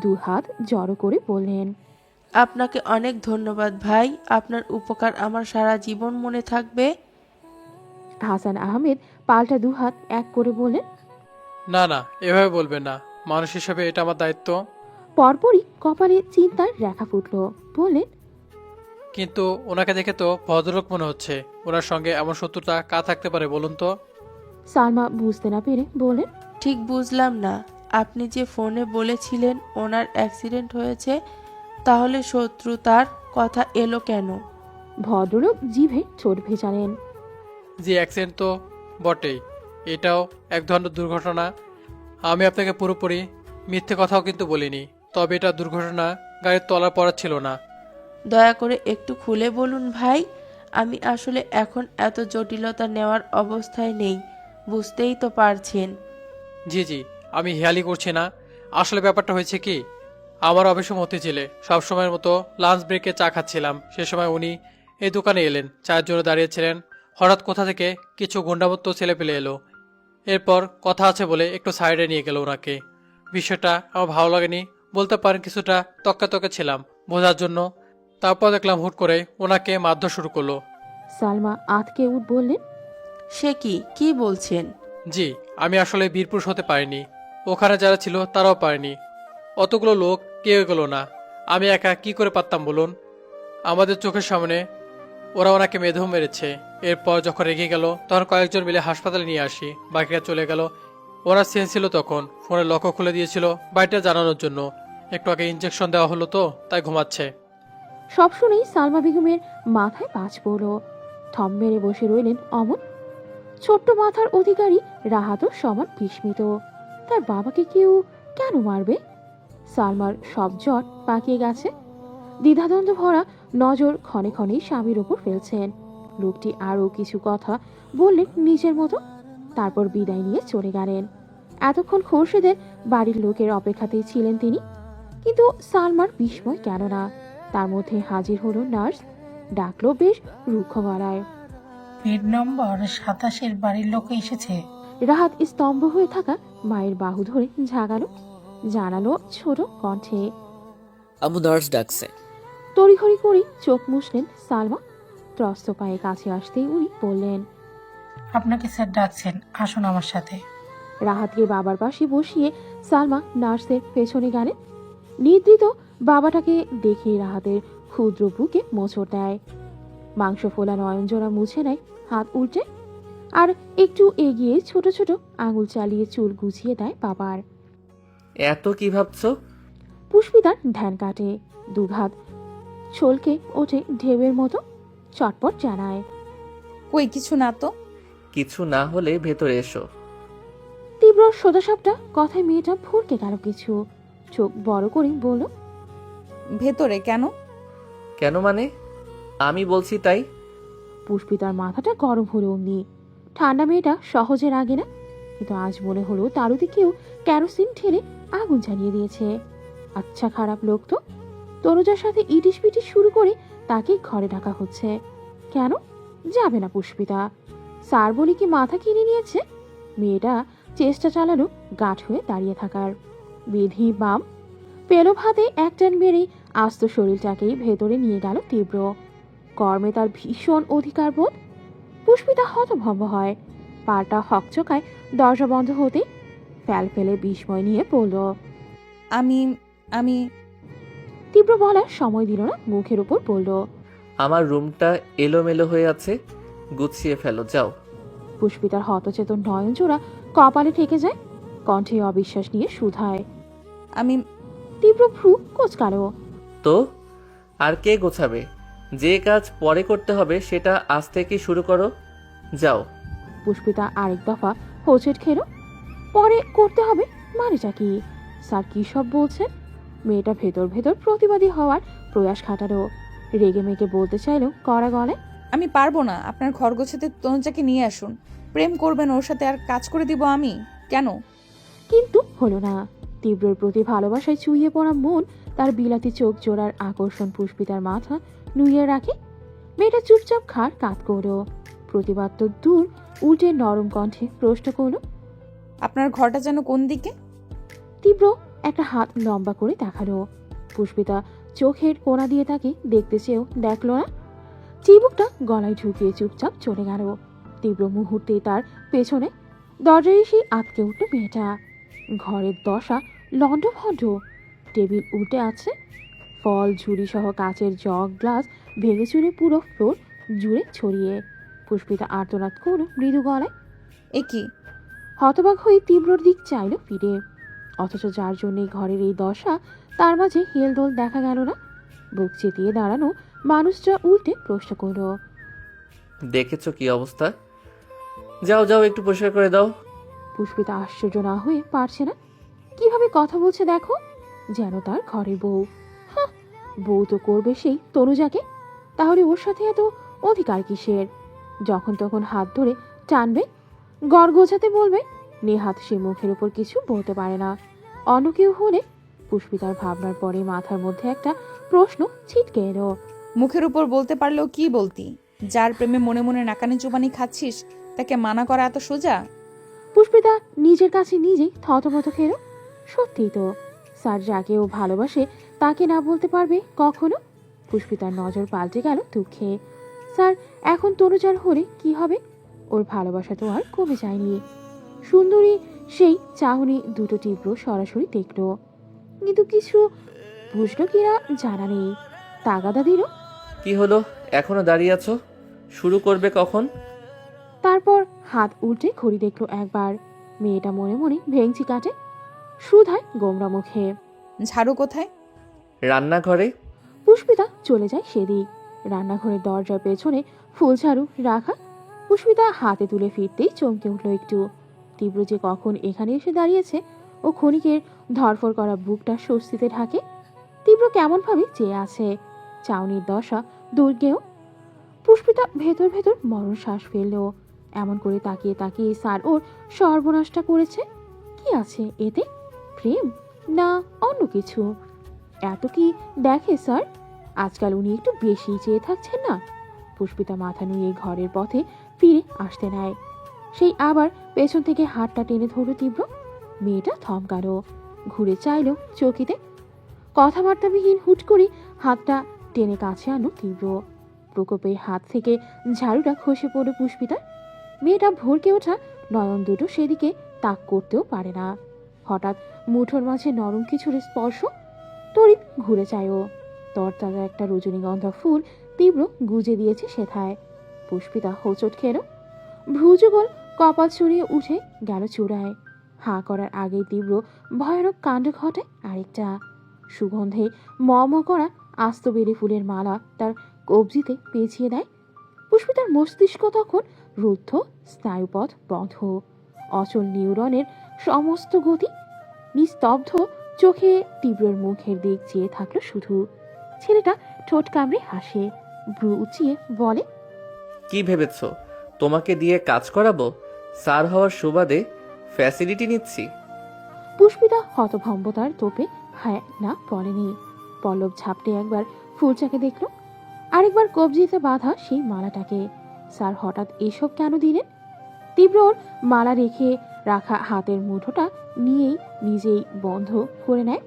2 হাত জড়ো করে বললেন, আপনাকে অনেক ধন্যবাদ ভাই, আপনার উপকার আমার সারা জীবন মনে থাকবে। হাসান আহমেদ পাল্টা 2 হাত এক করে বললেন, না না, এভাবে বলবেন না। মানুষ হিসেবে এটা আমার দায়িত্ব। পরপরই কপালে চিন্তার রেখা ফুটল। বললেন, কিন্তু ওনাকে দেখে তো ভদ্রলোক মনে হচ্ছে। ওনার সঙ্গে এমন শত্রুতা কার থাকতে পারে বলুন তো? সালমা বুঝতে না পেরে বললেন, ঠিক বুঝলাম না, আপনি যে ফোনে বলেছিলেন ওনার অ্যাক্সিডেন্ট হয়েছে, তাহলে শত্রুতার কথা এলো কেন? ভদ্রলোক জিভে ঠোঁট ভেজালেন। জি অ্যাক্সিডেন্ট তো বটেই, এটাও এক ধরনের দুর্ঘটনা। আমি আপনাকে পুরোপুরি মিথ্যে কথাও কিন্তু বলিনি। তবে এটা দুর্ঘটনা, গাড়ির তলার পড়া ছিল না। দয়া করে একটু খুলে বলুন ভাই, আমি আসলে এখন এত জটিলতা নেওয়ার অবস্থায় নেই, বুঝতেই তো পারছেন। জি জি, আমি হেয়ালি করছি না। আসলে ব্যাপারটা হয়েছে কি, আমার অফিসে মতিঝিলে সবসময়ের মতো লাঞ্চ ব্রেকে চা খাচ্ছিলাম। সে সময় উনি এই দোকানে এলেন, চায়ের জন্য দাঁড়িয়েছিলেন। হঠাৎ কোথা থেকে কিছু গুন্ডামত্ত ছেলে পেলে এলো। এরপর কথা আছে বলে একটু সাইডে নিয়ে গেল ওনাকে। বিষয়টা আমার ভালো লাগেনি, বলতে পারেন কিছুটা তক্কা ছিলাম বোঝার জন্য। তারপর দেখলাম হুট করে ওনাকে মারধর শুরু করলো। সালমা আতকে উঠ বললেন, সে কি বলছেন? জি, আমি আসলে বীরপুরুষ হতে পারিনি। ওখানে যারা ছিল তারাও পারেনি। অতগুলো লোক কেউ গেল না। আমি একা কি করে পারতাম বলুন? আমাদের চোখের সামনে ওরা ওনাকে মেধেও মেরেছে। এরপর যখন রেগে গেল তখন কয়েকজন মিলে হাসপাতালে নিয়ে আসি, বাকিরা চলে গেল। ওরা সেন্স ছিল তখন, ফোনের লক্ষ্য খুলে দিয়েছিল বাড়িটা জানানোর জন্য। একটু আগে ইঞ্জেকশন দেওয়া হলো তো তাই ঘুমাচ্ছে। সব শুনেই সালমা বেগমের মাথায় বাজ পড়ল। থম মেরে বসে রইলেন অমন। ছোট্ট মাথার অধিকারী রাহাতও সমান বিস্মিত। তার বাবাকে কেউ কেন মারবে? সালমার সব জট পাকিয়ে গেছে। দ্বিধাদ্বন্দ্ব ভরা নজর ক্ষণে ক্ষণেই স্বামীর ওপর ফেলছেন। লোকটি আরও কিছু কথা বললেন নিজের মতো। তারপর বিদায় নিয়ে চলে গেলেন। এতক্ষণ খোরশেদের বাড়ির লোকের অপেক্ষাতেই ছিলেন তিনি, কিন্তু সালমার বিস্ময় কেন না। তার মধ্যে হাজির হলো নার্স, ডাকলো বেশ রুক্ষ গলায়। বেড নম্বর 27-এর বাড়ির লোক এসেছে। রাহাত স্তম্ভ হয়ে থাকা মায়ের বাহু ধরে ঝাগালো, জানালো ছোট কণ্ঠে। আম্মু নার্স ডাকছে। তড়িঘড়ি করে চোখ মুছলেন সালমা। ত্রস্ত পায়ে কাছে আসতেই উনি বললেন, আপনাকে স্যার ডাকছেন, আসুন আমার সাথে। রাহাতকে বাবার পাশে বসিয়ে সালমা নার্সের পেছনে গেলেন। নিদ্রিত বাবাটাকে দেখে রাহাতের ক্ষুদ্র বুকে মোচড় দেয়। মাংস ফোলা নয়নজোড়া মুছে নেয় হাত উল্টে, আর একটু এগিয়ে ছোট ছোট আঙুল চালিয়ে চুল গুছিয়ে দেয় বাবার। এত কি ভাবছো? পুষ্পিতার ধ্যান কাটে, দুঘাত ছলকে ওঠে ঢেউয়ের মতো, চটপট জানায়। কই কিছু না তো। কিছু না হলে ভেতরে এসো। তীব্র সোজাসাপটা কথায় মেয়েটা ভরকে গেল কিছু, চোখ বড় করে বলল, ভেতরে কেন? কেন মানে? আমি বলছি তাই। পুষ্পিতার মাথাটা গরম হলো অমনি। ঠান্ডা মেয়েটা সহজে রাগে না, কিন্তু আজ মনে হলো তারুতে কেউ কেরোসিন ঢেলে আগুন জ্বালিয়ে দিয়েছে। আচ্ছা খারাপ লোক তো। তনুজার সাথে ইটিস পিটিস শুরু করে তাকে ঘরে ডাকা হচ্ছে। কেন যাবে না পুষ্পিতা? স্যার বলি কি মাথা কিনে নিয়েছে? মেয়েটা চেষ্টা চালালো গাঢ় হয়ে দাঁড়িয়ে থাকার। বিধি বাম পেলো ভাতে এক টান মেরেই আস্ত শরীরটাকেই ভেতরে নিয়ে গেল তীব্র। কর্মে তার ভীষণ অধিকার বোধ। পুষ্পিতা হতভম্ব হয়, পাটা হকচকায় দরজা বন্ধ হতে ফেল ফেলে বিস্ময় নিয়ে পড়ল। আমি আমি তীব্র বলার সময় দিল না, মুখের উপর বলল, আমার রুমটা এলোমেলো হয়ে আছে, গুছিয়ে ফেলো যাও। পুষ্পিতার হতচেতন নয়নজোড়া কপালে ঠেকে যায়, কণ্ঠে অবিশ্বাস নিয়ে শুধায়। আমি তীব্র ভ্রু কোচকালো। তো আর কে গোছাবে? যে কাজ পরে করতে হবে সেটা আজ থেকে শুরু করো, যাও। পুষ্পিতা আরেক দফা হোঁচট খেলো। পরে করতে হবে মানেটা কি? স্যার কি সব বলছেন? মেয়েটা ভেতর ভেতর প্রতিবাদী হওয়ার প্রয়াস খাটালো। রেগে মেগে বলতে চাইলেও কড়া গলায়, আমি পারবো না। আপনার ঘর গোছাতে তনুজাকে নিয়ে আসুন। প্রেম করবেন ওর সাথে আর কাজ করে দিব আমি? কেন? কিন্তু হলো না। তীব্রর প্রতি ভালোবাসায় চুইয়ে পড়া মন, তার বিলাতি চোখ জোড়ার আকর্ষণ পুষ্পিতার মাথা নুইয়ে রাখে। মেয়েটা চুপচাপ খাড় কাত করল। প্রতিবাদ তো দূর, উল্টে নরম কণ্ঠে প্রশ্ন করল, আপনার ঘরটা যেন কোন দিকে? তীব্র একটা হাত লম্বা করে দেখালো। পুষ্পিতা চোখের কোণা দিয়ে তাকে দেখতে চেয়েও দেখল না। চিবুকটা গলায় ঢুকিয়ে চুপচাপ চলে গেল। তীব্র মুহূর্তে তার পেছনে দরজায় এসে আটকে উঠল মেয়েটা। ঘরের দশা লণ্ডভণ্ড, টেবিল উল্টে আছে, ফল ঝুড়ি সহ কাচের জগ গ্লাস ভেঙে চুরে পুরো ফ্লোর জুড়ে ছড়িয়ে। পুষ্পিতা আর্তনাদ করল মৃদু গলায়। এ কি? হতবাক হয়ে তীব্রর দিক চাইল ফিরে, অথচ যার জন্যে ঘরের এই দশা তার মাঝে হেলদোল দেখা গেল না। বুক চেতিয়ে দাঁড়ানো মানুষটা উল্টে প্রশ্ন করল, দেখেছো কি অবস্থা? যাও যাও, একটু পরিষ্কার করে দাও। পুষ্পিতা আশ্চর্য না হয়ে পারছে না। কিভাবে কথা বলছে দেখো, যেন তার ঘরের বউ। হাহ, বউ তো করবে সেই তনুজাকে, তাহলে ওর সাথে এত অধিকার কিসের? যখন তখন হাত ধরে টানবে, গড় গোছাতে বলবে। নেহাত সে মুখের উপর কিছু বলতে পারে না। অন্য কেউ হলে পুষ্পিতার ভাবনার পরে মাথার মধ্যে একটা প্রশ্ন ছিটকে এলো। মুখের উপর বলতে পারলেও কি বলতি? যার প্রেমে মনে মনে নাকানি চুবানি খাচ্ছিস তাকে মানা করা এত সোজা? পুষ্পিতা নিজের কাছে নিজেই থতমত খেল। সত্যিই তো, স্যার যাকে ও ভালোবাসে তাকে না বলতে পারবে কখনো? পুষ্পিতার নজর পাল্টে গেল দুঃখে। স্যার এখন তনুজার হলে কি হবে? ওর ভালোবাসা তো আর কমে যায়নি। সুন্দরী সেই চাহনি দুটো তীব্র সরাসরি দেখল, কিন্তু কিছু বুঝলো কিনা জানা নেই। তাগাদা দিল, কি হলো, এখনো দাঁড়িয়ে আছো? শুরু করবে কখন? তারপর হাত উল্টে ঘড়ি দেখলো একবার। মেয়েটা মনে মনে ভেঙচি কাটে, সুধায় গোমরা মুখে। ঝাড়ু কোথায়? রান্নাঘরে। পুষ্পিতা চলে যায় সেদিক। রান্নাঘরের দরজার পেছনে ফুলঝাড়ু রাখা। পুষ্পিতা হাতে তুলে ফিরতেই চমকে উঠল একটু। তীব্র যে কখন এখানে এসে দাঁড়িয়েছে, ও ক্ষণিকের ধরফর করা বুকটা স্বস্তিতে ঢাকে। তীব্র কেমন ভাবে চেয়ে আছে, চাউনির দশা দুর্গেও। পুষ্পিতা ভেতর ভেতর মরণ শ্বাস ফেলল। এমন করে তাকিয়ে তাকিয়ে স্যার ওর সর্বনাশটা করেছে। কি আছে এতে? প্রেম না অন্য কিছু? এত কি দেখে স্যার? আজকাল উনি একটু বেশি চেয়ে থাকছেন না? পুষ্পিতা মাথা নুয়ে ঘরের পথে ফিরে আসতে নেয়। সেই আবার পেছন থেকে হাতটা টেনে ধরল তীব্র। মেয়েটা থমকালো, ঘুরে চাইল চৌকিতে। কথাবার্তাবিহীন হুট করে হাতটা টেনে কাছে আনো তীব্র। প্রকোপে হাত থেকে ঝাড়ুটা খসে পড়ে পুষ্পিতার। মেয়েটা ভরকে ওঠা নয়ন দুটো সেদিকে তাক করতেও পারে না। হঠাৎ মুঠোর মাঝে নরম কিছুর স্পর্শ। তড়িৎ ঘুরে চায় ও। তরতাজা একটা রজনীগন্ধা ফুল তীব্র গুজে দিয়েছে সেথায়। পুষ্পিতা হোঁচট খেল, ভ্রুযুগল কপাল ছড়িয়ে উঠে গেল চূড়ায়। হাঁ করার আগেই তীব্র ভয়ানক কাণ্ড ঘটায় আরেকটা। সুগন্ধে ম ম করা আস্ত বেড়ে ফুলের মালা তার কবজিতে পেঁচিয়ে দেয়। পুষ্পিতার মস্তিষ্ক তখন রুদ্ধ, স্নায়ুপথ বন্ধ, অচল নিউরনের সমস্ত গতি নিস্তব্ধ। চোখে তীব্রর মুখের দিক চেয়ে থাকলো শুধু। ছেলেটা ঠোঁট কামড়ে হাসে, ভ্রু উঁচিয়ে বলে, কি ভেবেছ তোমাকে দিয়ে কাজ করাবো? স্যার হওয়ার সুবাদে ফ্যাসিলিটি নিচ্ছি? পুষ্পিতা হতভম্বতার তোপে হ্যাঁ না বলেনি। পল্লব ঝাপটে একবার ফুলচাকে দেখল, আরেকবার কবজিতে বাঁধা সেই মালাটাকে। স্যার হঠাৎ এসব কেন দিলেন? তীব্রর মালা রেখে রাখা হাতের মুঠোটা নিয়েই নিজেই বন্ধ করে নেয়।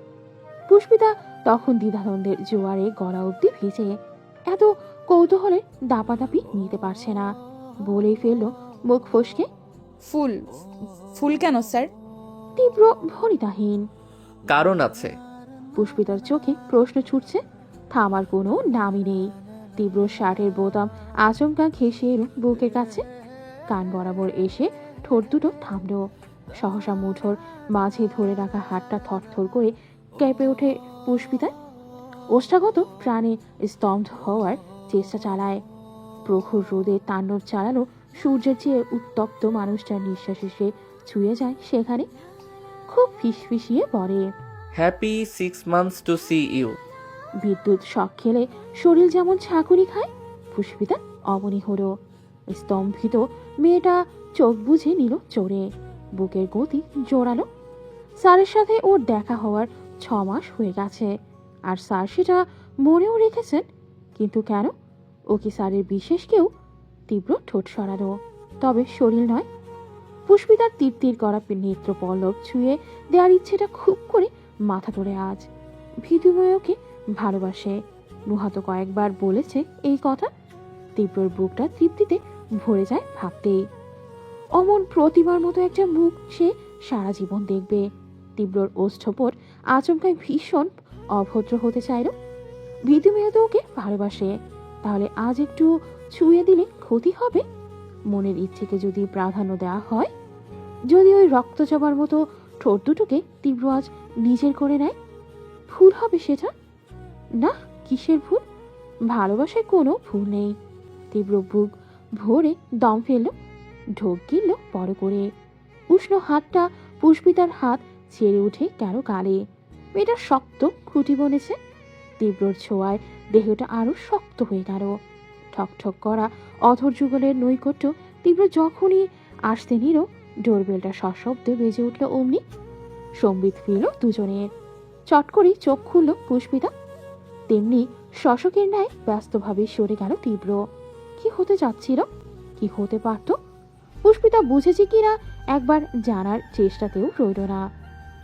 পুষ্পিতা তখন দ্বিধাদ্বন্দ্বের জোয়ারে গলা অব্দি ভিজে। এত কৌতূহলের দাপাদাপি নিতে পারছে না, বলেই ফেলল মুখ ফসকে, ফুল ফুল কেন স্যার? তীব্র ভরিতাহীন। কারণ আছে। পুষ্পিতার চোখে প্রশ্ন ছুটছে, থামার কোনো নামই নেই। তীব্র শার্টের বোতাম আচমকা ঘেঁষে এলো বুকের কাছে, কান বরাবর এসে ঠোঁট দুটো থামল। সহসা মুঠোর মাঝে ধরে রাখা হাতটা থরথর করে কেঁপে ওঠে পুষ্পিতার। ওষ্ঠাগত প্রাণে স্তব্ধ হওয়ার চেষ্টা চালায়। প্রখর রোদে তাণ্ডব চালানো সূর্যের চেয়ে উত্তপ্ত মানুষটার নিঃশ্বাস এসে ছুঁয়ে যায় সেখানে। খুব ফিসফিসিয়ে বলে, happy 6 months to see you. বিদ্যুৎ শক খেলে শরীর যেমন ছাকুরি খায়, পুষ্পিতা অমনি হলো। স্তম্ভিত মেয়েটা চোখ বুঝে নিল চোরে। বুকের গতি জোরালো। স্যারের সাথে ওর দেখা হওয়ার 6 মাস হয়ে গেছে, আর স্যার সেটা মনেও রেখেছেন। কিন্তু কেন? ও কি স্যারের বিশেষ কেউ? তীব্র ঠোঁট সরালো, তবে শরীর নয়। পুষ্পিতার তীর তীর করা নেত্র পল্লব ছুঁয়ে দেওয়ার ইচ্ছেটা খুব করে মাথা তোলে আজ। ভিদুময়কে ভালোবাসে, নুহাত কয়েকবার বলেছে এই কথা। তীব্রর বুকটা তৃপ্তিতে ভরে যায় ভাবতেই। অমন প্রতিমার মতো একটা মুখ সে সারা জীবন দেখবে। তীব্রর ওষ্ঠপট আচমকায় ভীষণ অভদ্র হতে চাইল। ভিদুময় তো ওকে ভালোবাসে, তাহলে আজ একটু ছুঁয়ে দিলে ক্ষতি হবে? মনের ইচ্ছেকে যদি প্রাধান্য দেওয়া হয়, যদি ওই রক্তচাবার মতো ঠোঁট দুটোকে তীব্র আজ নিজের করে নেয়, ভুল হবে সেটা? না, কিসের ভুল? ভালোবাসায় কোনো ভুল নেই। তীব্র বুক ভরে দম ফেলল, ঢোক গিলল বড় করে। উষ্ণ হাতটা পুষ্পিতার হাত ছেড়ে উঠে গেল গালে। মেয়েটা শক্ত খুঁটি বনেছে। তীব্রর ছোঁয়ায় দেহটা আরো শক্ত হয়ে গেল। ঠকঠক করা অধর যুগলের নৈকট্য তীব্র যখনই আসতে নিল, ডোরবেলটা সশব্দে বেজে উঠল অমনি। সম্বিত ফিরল দুজনের। চট করে চোখ খুলল পুষ্পিতা। তেমনি শশকের ন্যায় ব্যস্তভাবে সরে গেল তীব্র। কি হতে যাচ্ছিল, কি হতে পারত? পুষ্পিতা বুঝেছে কিনা একবার জানার চেষ্টাতেও রইল না।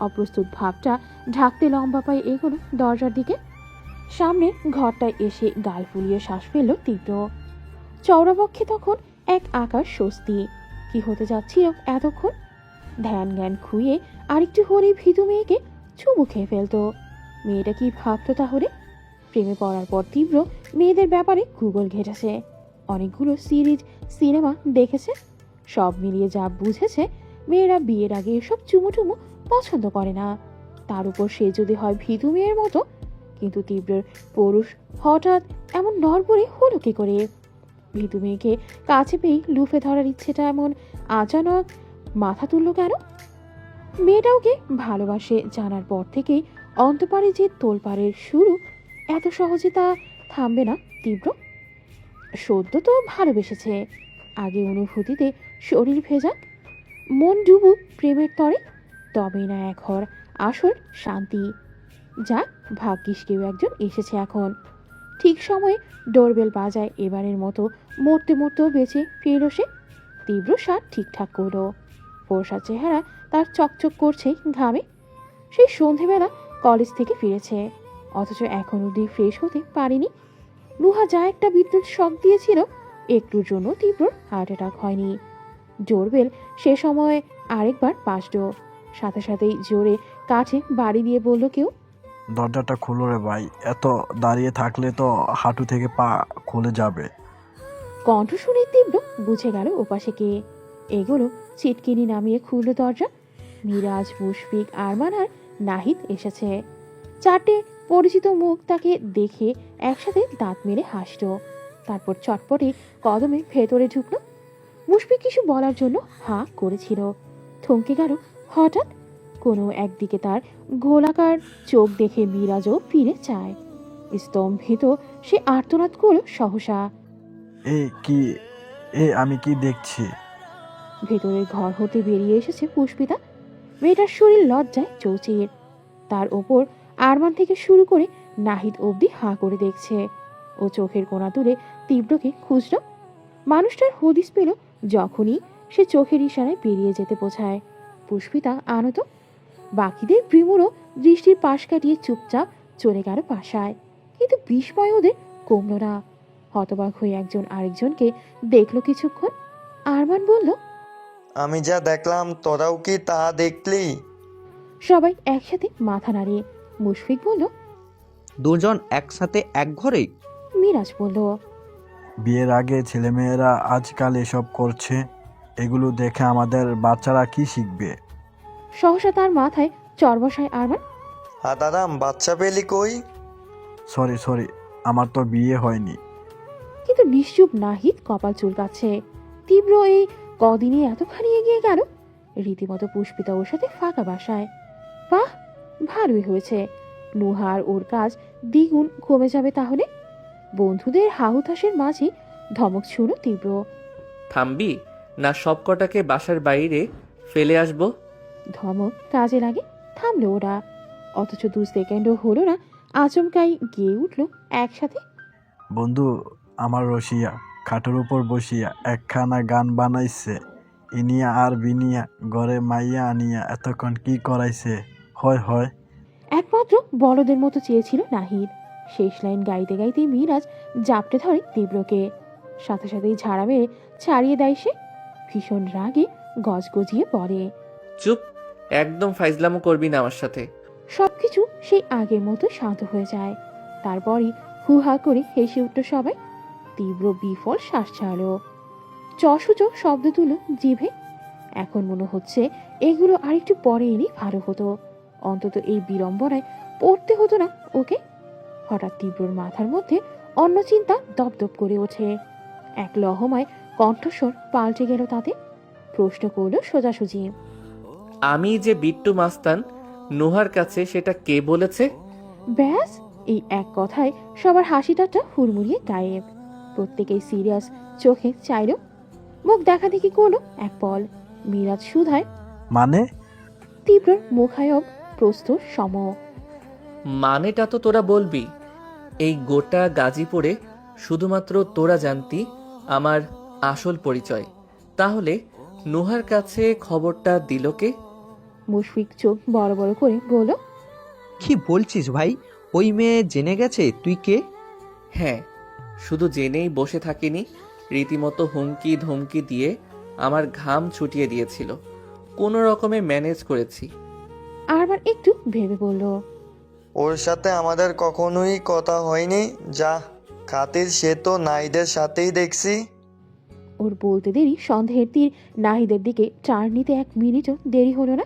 অপ্রস্তুত ভাবটা ঢাকতে লম্বা পায়ে এগোলো দরজার দিকে। সামনে ঘরটায় এসে গাল ফুলিয়ে শ্বাস ফেলল তীব্র। চওড়াবক্ষে তখন এক আকাশ স্বস্তি। কি হতে যাচ্ছিল এতক্ষণ? ধ্যান জ্ঞান খুইয়ে আরেকটু হলেই ভীতু মেয়েকে চুমু খেয়ে ফেলতো। মেয়েটা কি ভাবতো তাহলে? প্রেমে পড়ার পর তীব্র মেয়েদের ব্যাপারে গুগল ঘেটেছে, অনেকগুলো সিরিজ সিনেমা দেখেছে। সব মিলিয়ে যা বুঝেছে, মেয়েরা বিয়ের আগে এসব চুমু টুমু পছন্দ করে না। তার উপর সে যদি হয় ভীতু মেয়ের মতো। কিন্তু তীব্রের পৌরুষ হঠাৎ এমন নড়বড়ে হলো কি করে? ভীতু মেয়েকে কাছে পেয়ে লুফে ধরার ইচ্ছেটা এমন আচানক মাথা তুলল কেন? মেয়েটা ওকে ভালোবাসে জানার পর থেকেই অন্তপারে যে তোলপাড়ের শুরু, এত সহজে তা থামবে না তীব্র। সদ্য তো ভালোবেসেছে, আগে অনুভূতিতে শরীর ভেজা, মন ডুবুক প্রেমের তরে, তবেই না এক ঘর আসল শান্তি। যাক, ভাগ্যিস কেউ একজন এসেছে এখন। ঠিক সময়ে ডোরবেল বাজায়। এবারের মতো মরতে মরতেও বেঁচে ফিরল সে। তীব্র স্বাদ ঠিকঠাক করলো। ফর্সা চেহারা তার চকচক করছে ঘামে। সেই সন্ধেবেলা কলেজ থেকে ফিরেছে, অথচ এখন অবধি ফ্রেশ হতে পারেনি। নুহা যা একটা বিদ্যুৎ শক দিয়েছিল, একটুর জন্য তীব্রর হার্ট অ্যাটাক হয়নি। ডোরবেল সে সময় আরেকবার বাজল। সাথে সাথেই জোরে কাছে বাড়ি দিয়ে বলল কেউ। দরজাটা খুলো রে ভাই, এত দাঁড়িয়ে থাকলে তো হাঁটু থেকে পা খুলে যাবে। কণ্ঠ শুনে তীব্র বুঝে গেল ওপাশে কে। এগুলো চিটকিনি নামিয়ে খুলল দরজা। মিরাজ, মুশফিক, আরমান আর নাহিদ এসেছে। চারটে পরিচিত মুখ তাকে দেখে একসাথে দাঁত মেরে হাসল। তারপর চটপটে কদমে ভেতরে ঢুকলো। মুশফিক কিছু বলার জন্য হাঁ করেছিল, থমকে গেল হঠাৎ। কোনো একদিকে তার গোলাকার চোখ দেখে মিরাজও ফিরে চায়। স্তম্ভিত সে আর্তনাদ করল সহসা। আমি কি দেখছি? ভেতরের ঘর হতে বেরিয়ে এসেছে পুষ্পিতা। মেয়েটার শরীর লজ্জায় চৌচির। তার ওপর আরমান থেকে শুরু করে নাহিদ অবধি হাঁ করে দেখছে। ও চোখের কোণা তুলে তীব্রকে খুঁজল। মানুষটার হদিস পেল যখনই সে চোখের ইশারায় বেরিয়ে যেতে বোঝায়। পুষ্পিতা আনত। বাকিদের প্রিমুরও দৃষ্টির পাশ কাটিয়ে চুপচাপ চলে গেল বাসায়। কিন্তু বিস্ময় ওদের কমল না। হতবাক হয়ে একজন আরেকজনকে দেখলো কিছুক্ষণ। আরমান বলল, আমি যা দেখলাম তোরাও কি তা দেখলি? সবাই একসাথে মাথা নাড়িয়ে। মুশফিক বলল, দুজন একসাথে এক ঘরে? মিরাজ বলল, বিয়ের আগে ছেলেমেয়েরা আজকাল এসব করছে, এগুলো দেখে আমাদের বাচ্চারা কি শিখবে? সহসা তার মাথায় চর বসায় আরমান। হাদারাম, বাচ্চা পেলি কই? সরি, আমার তো বিয়ে হয়নি। কিন্তু নিশ্চুপ নাহিদ কপাল চুলকাচ্ছে। তীব্র এই কদিনে এতখানি এগিয়ে গেল। রীতিমতো পুষ্পিতা ওর সাথে ফাঁকা বাসায়। বাহ, ভালোই হয়েছে। নুহার ওর কাজ দ্বিগুণ কমে যাবে তাহলে। বন্ধুদের হাহুতাশের মাঝে ধমক ছুঁল তীব্র। থামবি না সব কটাকে বাসার বাইরে ফেলে আসবো? ধমক কাজে লাগে, থামলো ওরা। অথচ 2 সেকেন্ডও হলো না, আচমকাই গিয়ে উঠল একসাথে। বন্ধু আমার রসিয়া খাটের উপর বসিয়া একখানা গান বানাইছে, ইনিয়া আর বিনিয়া ঘরে মাইয়া আনিয়া এতক্ষণ কি করাইছে। হয় একমাত্র বলদের মতো চেয়েছিল নাহিদ। শেষ লাইন গাইতে গাইতে মিরাজ জাপটে ধরে তীব্রকে। সাথে সাথেই ঝাড়া মেরে ছাড়িয়ে দেয় সে। ভীষণ রাগে গজগজিয়ে পড়ে। চুপ, একদম ফাইজলামো করবি না আমার সাথে। সবকিছু সেই আগের মতো শান্ত হয়ে যায়। তারপরই হুহা করে হেসে উঠল সবাই। তীব্র বিফল শ্বাস ছাড়ল। চসূচক শব্দ তুল জিভে। এখন মনে হচ্ছে এগুলো আরেকটু পরে এলেই ভালো হতো। অন্তত এই বিড়ম্বনায় পড়তে হতো না ওকে। হঠাৎ তীব্রর মাথার মধ্যে অন্য চিন্তা দপদপ করে ওঠে। এক লহমায় কণ্ঠস্বর পাল্টে গেল তাতে। প্রশ্ন করল সোজাসুজি, আমি যে বিট্টু মাস্তান নুহার কাছে, সেটা কে বলেছে? ব্যাস, এই এক কথায় সবার হাসিটাটা হুড়মুড়িয়ে গায়েব। প্রত্যেকেই সিরিয়াস চোখে চাইল। মুখ দেখা দেখি করলো এক পল। মিরাজ সুধায়, মানে? তীব্রর মুখায়ব প্রস্তুত সম। মানেটা তো তোরা বলবি। এই গোটা গাজীপুরে শুধুমাত্র তোরা জানতি আমার আসল পরিচয়। তাহলে নুহার কাছে খবরটা দিল কে? মুশফিক চোখ বড় বড় করে বলল, কি বলছিস ভাই? ওই মেয়ে জেনে গেছে তুই কে? হ্যাঁ, শুধু জেনেই বসে থাকিনি, রীতিমতো হুমকি ধমকি দিয়ে আমার ঘাম ছুটিয়ে দিয়েছিল। কোনো রকমে ম্যানেজ করেছি। আরবার একটু ভেবে বলল, ওর সাথে আমাদের কখনোই কথা হয়নি। যা খাতির সে তো নাইদের সাথেই দেখছি। ওর বলতে দেরি সন্দেহের তীর নাহিদের দিকে টার্ন নিতে 1 মিনিটও দেরি হলো না।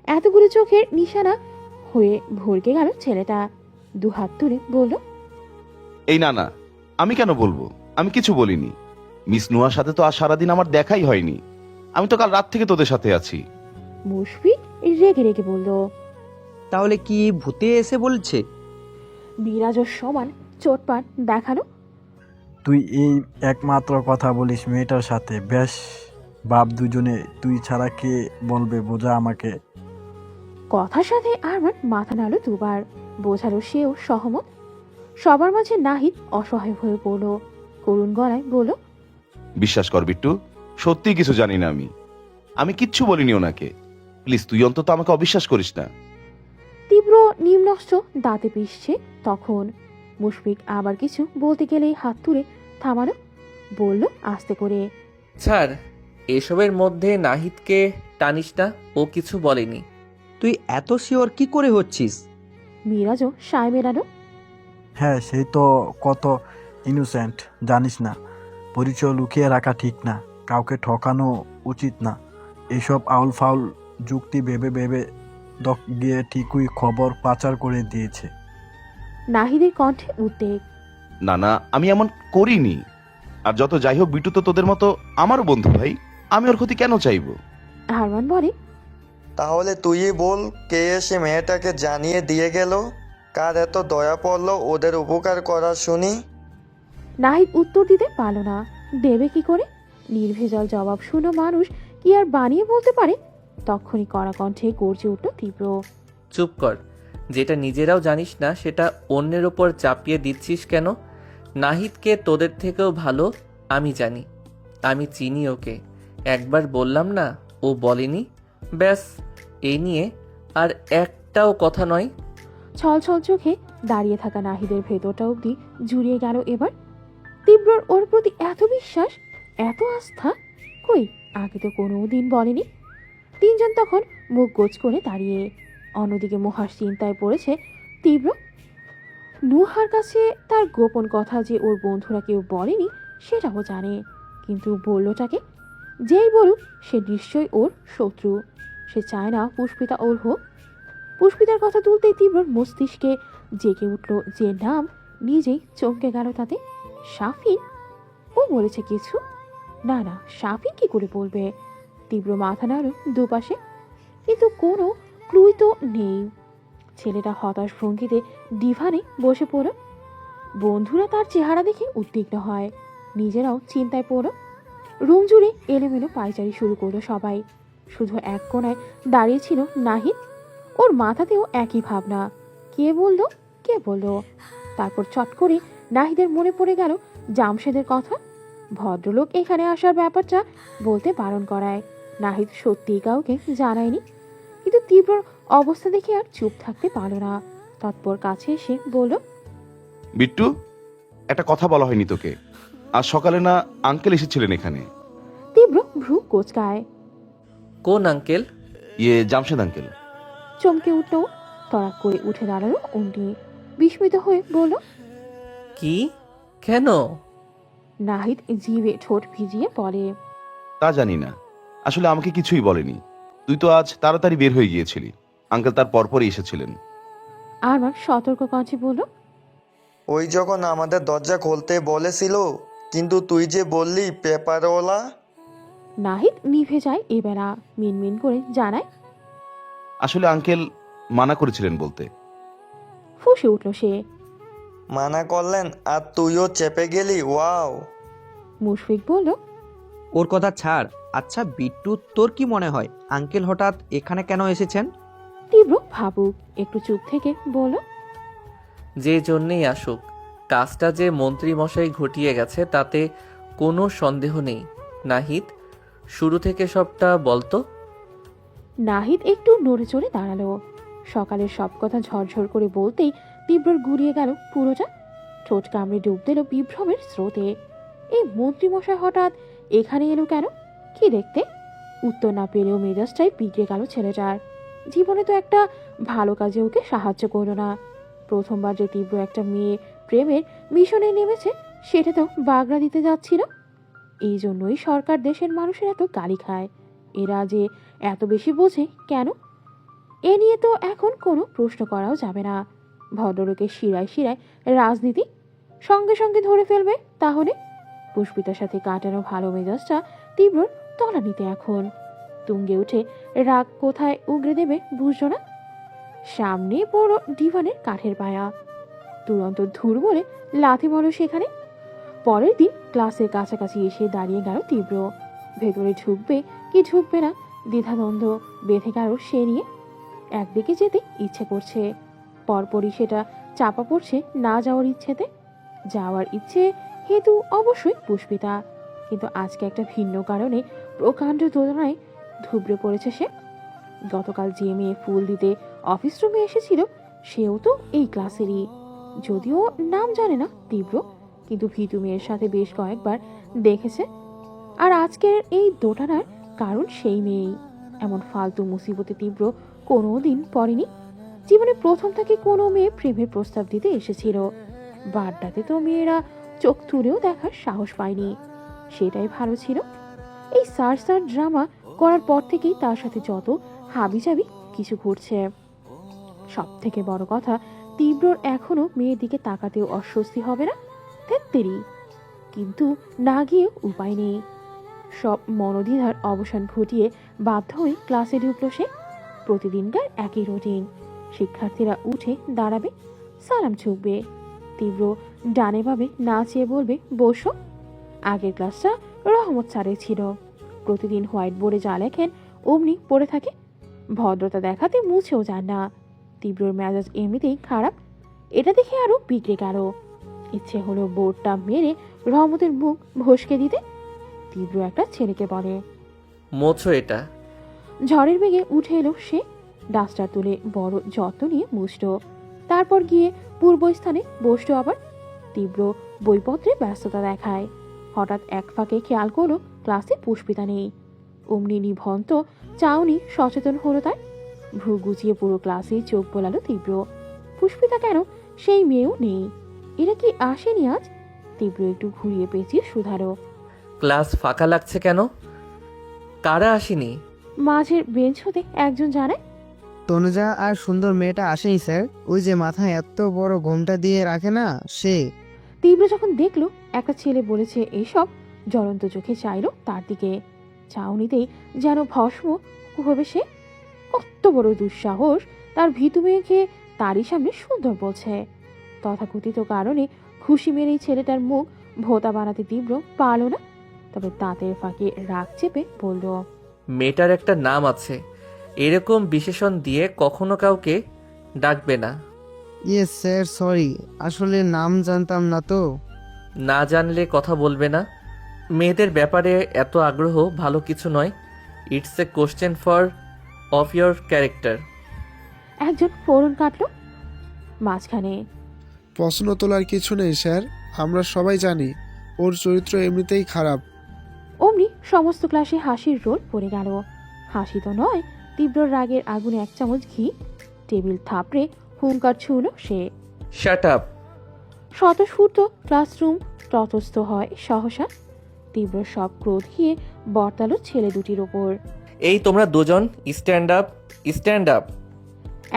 এতগুলো চোখের নিশানা হয়ে ভরকে গেল ছেলেটা। 2 হাত তুলে বলল, এই না, আমি কেন বলবো? আমি কিছু বলিনি। মিস নুয়ার সাথে তো আজ সারাদিন আমার দেখাই হয়নি। আমি তো কাল রাত থেকে তোদের সাথে আছি। মুশফিক রেগে রেগে বলল। তাহলে কি ভূতে এসে বলছে? মিরাজও সমান চোটপাট দেখালো। তুই এই একমাত্র কথা বলিস মেয়েটার সাথে, বেশ। বাপ দুজনে, তুই ছাড়া কে বলবে বোঝা আমাকে? কথার সাথে আরমান মাথা নাড়ল দুবার, বোঝালো সেও সহমত। সবার মাঝে নাহিদ অসহায় হয়ে পড়ল, করুণ গলায় বলল, বিশ্বাস কর বিট্টু, সত্যি কিছু জানি না আমি কিচ্ছু বলিনি ওনাকে। প্লিজ তুই অন্তত আমাকে অবিশ্বাস করিস না। তীব্র নিম্নস্ত দাঁতে পিষছে তখন। মুশফিক আবার কিছু বলতে গেলেই হাত তুলে থামালো, বলল আস্তে করে, ছাড়, এসবের মধ্যে নাহিদকে টানিস না, ও কিছু বলেনি। তুই এত শিওর কি করে হচ্ছিস? মিরাজও সায় মেলানো। হ্যাঁ, সেই তো কত ইনোসেন্ট জানিস না। পরিচয় লুকিয়ে রাখা ঠিক না, কাউকে ঠকানো উচিত না। এইসব আউল ফাউল যুক্তি ভেবে ভেবে গিয়ে ঠিকই খবর পাচার করে দিয়েছে। নাহিদের কণ্ঠে উদ্বেগ। না না, আমি এমন করিনি। আর যত যাই হোক, বিট্টু তো তোদের মতো আমারও বন্ধু ভাই, আমি ওর ক্ষতি কেন চাইবো? আরমান বলে, তাহলে তুই বল, কে এসে মেয়েটাকে জানিয়ে দিয়ে গেল? কার এত দয়া পড়লো ওদের উপকার করার শুনি? নাহিদ উত্তর দিতে পারল না, দেবে কি করে? নির্ভেজাল জবাব শুনো মানুষ কি আর বানিয়ে বলতে পারে? তখনই কড়া কণ্ঠে গর্জে উঠল তীব্র, চুপ কর, যেটা নিজেরাও জানিস না সেটা অন্যের ওপর চাপিয়ে দিচ্ছিস কেন? নাহিদকে তোদের থেকেও ভালো আমি জানি, আমি চিনি ওকে। একবার বললাম না, ও বলেনি? ব্যাস, এই নিয়ে আর একটাও কথা নয়। ছল ছল চোখে দাঁড়িয়ে থাকা নাহিদের ভেতরটা অবধি জুড়িয়ে গেল এবার। তীব্রর ওর প্রতি এত বিশ্বাস, এত আস্থা, কই আগে তো কোনো দিন বলেনি। তিনজন তখন মুখ গোছ করে দাঁড়িয়ে। অন্যদিকে মহার চিন্তায় পড়েছে তীব্র। নুহার কাছে তার গোপন কথা যে ওর বন্ধুরা কেউ বলেনি সেটাও জানে, কিন্তু বললোটাকে? যেই বলুক সে নিশ্চয়ই ওর শত্রু। সে চায় না পুষ্পিতা ওর হোক। পুষ্পিতার কথা তুলতেই তীব্রর মস্তিষ্কে জেগে উঠল যে নাম, নিজেই চমকে গেল তাতে। শাফিন? ও বলেছে কিছু? না না, শাফিন কি করে বলবে? তীব্র মাথা নাড়ল দুপাশে, কিন্তু কোনো ক্লুই তো নেই। ছেলেটা হতাশ ভঙ্গিতে ডিভানে বসে পড়ল। বন্ধুরা তার চেহারা দেখে উদ্বিগ্ন হয়, নিজেরাও চিন্তায় পড়ল। রুম জুড়ে এলোমেলো পায়চারি শুরু করলো সবাই। শুধু এক কোণায় দাঁড়িয়ে ছিল নাহিদ। ওর মাথাতেও একই ভাবনা, কে বলল কে বলল। তারপর চট করে নাহিদের মনে পড়ে গেল জামশেদের কথা। ভদ্রলোক এখানে আসার ব্যাপারটা বলতে বারণ করায় নাহিদ সত্যিই কাউকে জানায়নি। কিন্তু তীব্রর অবস্থা দেখে আর চুপ থাকতে পারল না, তৎপর কাছে এসে বলল, বিট্টু, একটা কথা বলা হয়নি তোকে। আজ সকালে না আঙ্কেল এসেছিলেন এখানে? তীব্র ভ্রু কোচকায়। কোন আঙ্কেল? জামশেদ আঙ্কেল। চমকে উঠল, তড়াক করে উঠে দাঁড়ালো অন্যি, বিস্মিত হয়ে বলল, কি? কেন? নাহিদ জিভে ঠোঁট ভিজিয়ে বলে, তা জানি না, আসলে আমাকে কিছুই বলেনি। তুই তো আজ তাড়াতাড়ি বের হয়ে গিয়েছিলি, আঙ্কেল তার পরপরই এসেছিলেন। আরমান সতর্ক কণ্ঠে বলল, ওই যখন আমাদের দরজা খুলতে বলেছিল, কিন্তু তুই যে বললি পেপারওয়ালা। নাহিদ নিভে যায় এবেলা, মিনমিন করে জানায়, আসলে আঙ্কেল মানা করেছিলেন বলতে। ফুঁসে উঠল সে। মানা করলেন আর তুইও চেপে গেলি? ওয়াও। মুশফিক বলল, ওর কথা ছাড়। আচ্ছা বিট্টু, তোর কি মনে হয় আঙ্কেল হঠাৎ এখানে কেন এসেছেন? তীব্র ভাবুক একটু চুপ থেকে বলল, যে জন্যেই আসুক, কাজটা যে মন্ত্রী মশাই ঘটিয়ে গেছে তাতে কোনো সন্দেহ নেই। নাহিদ, শুরু থেকে সবটা বলতো। নাহিদ একটু নড়ে চড়ে দাঁড়ালো। সকালের সব কথা ঝরঝর করে বলতেই তীব্রর গুড়িয়ে গেল পুরোটা। ঠোঁট কামড়ে ডুব দিল বিভ্রমের স্রোতে। এই মন্ত্রীমশাই হঠাৎ এখানে এলো কেন? কি দেখতে? উত্তর না পেলেও মেজাজটাই বিগড়ে গেল ছেলেটার। জীবনে তো একটা ভালো কাজে ওকে সাহায্য করলো না। প্রথমবার যে তীব্র একটা মেয়ে প্রেমের মিশনে নেমেছে, সেটা তো বাগড়া দিতে যাচ্ছিল। এই জন্যই সরকার দেশের মানুষের এত গালি খায়। এরা যে এত বেশি বোঝে কেন, এ নিয়ে তো এখন কোনো প্রশ্ন করাও যাবে না। ভদ্রলোকের শিরায় শিরায় রাজনীতি সঙ্গে সঙ্গে ধরে ফেলবে তাহলে। পুষ্পিতার সাথে কাটানো ভালো মেজাজটা তীব্রর তলানিতে এখন। তুঙ্গে উঠে রাগ কোথায় উগরে দেবে বুঝলো না। সামনে বড় ডিভানের কাঠের পায়া, তুরন্ত ধুর বলে লাথি মারল সেখানে। পরের দিন ক্লাসের কাছাকাছি এসে দাঁড়িয়ে গেল তীব্র। ভেতরে ঢুকবে কি ঢুকবে না দ্বিধাদ্বন্দ্ব বেঁধে গেল সে নিয়ে। একদিকে যেতে ইচ্ছে করছে, পরপরই সেটা চাপা পড়ছে না যাওয়ার ইচ্ছেতে। যাওয়ার ইচ্ছে হেতু অবশ্যই পুষ্পিতা, কিন্তু আজকে একটা ভিন্ন কারণে প্রকাণ্ড দোলনায় ধুবড়ে পড়েছে সে। গতকাল যে মেয়ে ফুল দিতে অফিস রুমে এসেছিল সেও তো এই ক্লাসেরই। যদিও নাম জানে না তীব্র, কিন্তু ভীতু মেয়ের সাথে বেশ কয়েকবার দেখেছে। আর আজকের এই দোটানার কারণ সেই মেয়েই। এমন ফালতু মুসিবতে তীব্র কোনো দিন পড়েনি। জীবনে প্রথম থেকে কোনো মেয়ে প্রেমের প্রস্তাব দিতে এসেছিল, বাড্ডাতে তো মেয়েরা চোখ তুলেও দেখার সাহস পায়নি। সেটাই ভালো ছিল। এই সার ড্রামা করার পর থেকেই তার সাথে যত হাবিজাবি কিছু ঘটছে। সব থেকে বড় কথা, তীব্রর এখনো মেয়ের দিকে তাকাতেও অস্বস্তি হবে না। তেত্তেরি, কিন্তু না গিয়ে উপায় নেই। সব মনোদ্বিধার অবসান ঘটিয়ে বাধ্য হয়ে ক্লাসে ঢুকলো সে। প্রতিদিনকার একই রুটিন। শিক্ষার্থীরা উঠে দাঁড়াবে, সালাম ঝুঁকবে, তীব্র ডানে ভাবে না চেয়ে বলবে বসো। আগের ক্লাসটা রহমত স্যারের ছিল। প্রতিদিন হোয়াইট বোর্ডে যা লেখেন অমনি পড়ে থাকে। ভদ্রতা দেখাতে মুছেও যান না। তীব্রর মেজাজ এমনিতেই খারাপ, এটা দেখে আরো বিগড়ে গেল। ইচ্ছে হলো বোর্ডটা মেরে রহমতের মুখ ভসকে দিতে। তীব্র একটা ছেলেকে বলে, মোছো এটা। ঝড়ের বেগে উঠে এলো সে, ডাস্টার তুলে বড় যত্ন নিয়ে মুছল। তারপর গিয়ে পূর্বস্থানে বসলো আবার। তীব্র বইপত্রে ব্যস্ততা দেখায়। হঠাৎ এক ফাঁকে খেয়াল করলো ক্লাসে পুষ্পিতা নেই। অমনি নিভন্ত চাউনি সচেতন হলো তার। ভ্রু গুছিয়ে পুরো ক্লাসে চোখ বোলালো তীব্র। পুষ্পিতা কেন, সেই মেয়েও নেই। এরা কি আসেনি আজ? তীব্র একটু ঘুরিয়ে পেঁচিয়ে শুধালো, ক্লাস ফাঁকা লাগছে কেন? কারা আসেনি? মাঝের বেঞ্চ হতে একজন জানায়, তনুজা আর সুন্দর মেয়েটা আসেনি স্যার, ওই যে মাথায় এত বড় ঘোমটা দিয়ে রাখে না সে। তীব্র যখন দেখলো একটা ছেলে বলেছে এইসব, জ্বলন্ত চোখে চাইলো তার দিকে। চাউনিতেই যেন ভস্ম হবে সে। কত বড় দুঃসাহস তার ভীতু মেয়েকে তারই সামনে সুন্দর বলছে। তথাকথিত কারণে খুশি মেরেই ছেলেটার মুখ ভোতা বানাতে তীব্র পারল না। তবে দাঁতের ফাঁকে রাগ চেপে বলল, মেয়েটার একটা নাম আছে, এরকম বিশেষণ দিয়ে কখনো কাউকে ডাকবে না। ইয়েস স্যার, সরি, আসলে নাম জানতাম না তো। না জানলে কথা বলবে না। মেয়েদের ব্যাপারে এত আগ্রহ ভালো কিছু নয়। It's a question for of your character. একজন ফোরন কাটলো মাঝখানে। প্রশ্ন তোলার কিছু নেই স্যার, আমরা সবাই জানি ওর চরিত্র এমনিতেই খারাপ। অমনি সমস্ত ক্লাসে হাসির রোল পড়ে গেল। হাসি তো নয়, তীব্র রাগের আগুনে এক চামচ ঘি। টেবিল থাপড়ে হুঙ্কার ছুঁল সে। Shut up. স্বতঃস্ফূর্ত ক্লাসরুম তটস্থ হয় সহসা। তীব্র সব ক্রোধ গিয়ে বর্তালো ছেলে দুটির ওপর। এই তোমরা দুজন স্ট্যান্ড আপ, স্ট্যান্ড আপ।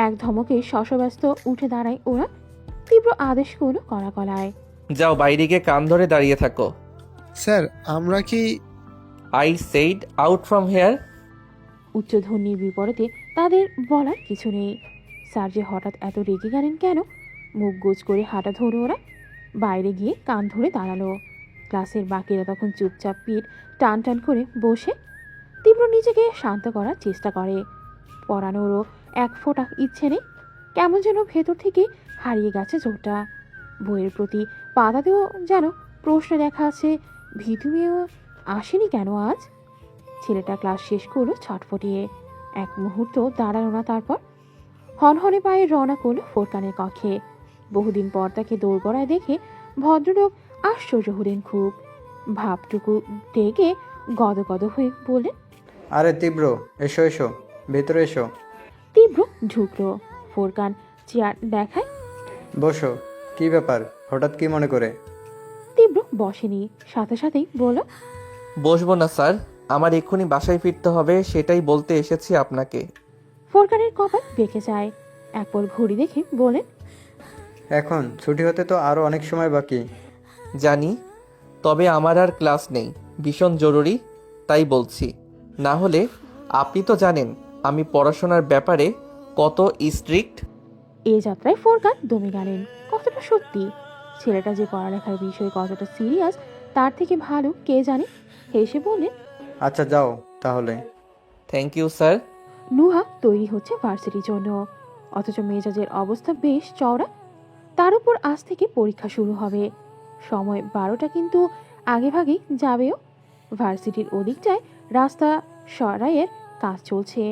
এক ধমকে শশব্যস্ত উঠে দাঁড়ায় ওরা। তীব্র আদেশ করল কড়া গলায়, যাও বাইরে গিয়ে কান ধরে দাঁড়িয়ে থাকো। স্যার আমরা কি? I said out from here. উচ্চধ্বনির বিপরীতে তাদের বলার কিছু নেই। স্যার যে হঠাৎ এত রেগে গেলেন কেন? মুখ গোজ করে হাঁটা ধরে ওরা বাইরে গিয়ে কান ধরে দাঁড়ালো। ক্লাসের বাকিরা তখন চুপচাপ পিঠ টান টান করে বসে। তীব্র নিজেকে শান্ত করার চেষ্টা করে। পড়ানোরও এক ফোঁটা ইচ্ছে নেই। কেমন যেন ভেতর থেকে হারিয়ে গেছে জোরটা। বইয়ের প্রতি পাতাতেও যেন প্রশ্ন দেখা আছে, ভীতু মেয়েও আসেনি কেন আজ? ছেলেটা ক্লাস শেষ করলো ছটফটিয়ে। এক মুহূর্ত দাঁড়ালো না, তারপর হনহনে পায়ে রওনা করলো ফোরকানের কক্ষে। বহুদিন পর তাকে দোরগড়ায় দেখে ভদ্রলোক আশ্চর্য হলেন খুব। ভাবটুকু ডেকে গদগদ হয়ে বললেন, আরে তীব্র, এসো এসো, ভেতরে এসো। তীব্র ঢুকলো। ফোরকান চেয়ার দেখায়, বসো। কি ব্যাপার, হঠাৎ কি মনে করে? তীব্র বসেনি, সাথে সাথেই বলল, বসবো না স্যার, আমার এক্ষুনি বাসায় ফিরতে হবে, সেটাই বলতে এসেছি আপনাকে। ফোরকানের কপাল বেঁকে যায়। এক পর ঘড়ি দেখে বলেন, এখন ছুটি হতে তো আরো অনেক সময় বাকি। জানি, তবে আমার আর ক্লাস নেই, ভীষণ জরুরি, তাই বলছি। না হলে আপনি তো জানেন আমি পড়াশোনার ব্যাপারে কত স্ট্রিক্ট। এই যাত্রায় ফোরকান দমে গেলেন। কতটা সত্যি? ছেলেটা যে পড়ালেখার বিষয়ে কতটা সিরিয়াস তার থেকে ভালো কে জানে। হেসে বললেন, আচ্ছা যাও তাহলে। Thank you sir. নুহা তৈরি হচ্ছে ভার্সিটির জন্য, অথচ মেজাজের অবস্থা বেশ চওড়া। তার উপর আজ থেকে পরীক্ষা শুরু হবে। সময় 12টা, কিন্তু আগেভাগেই যাবেও। ভার্সিটির ওদিকটায় রাস্তা সরাইয়ের কাজ চলছে।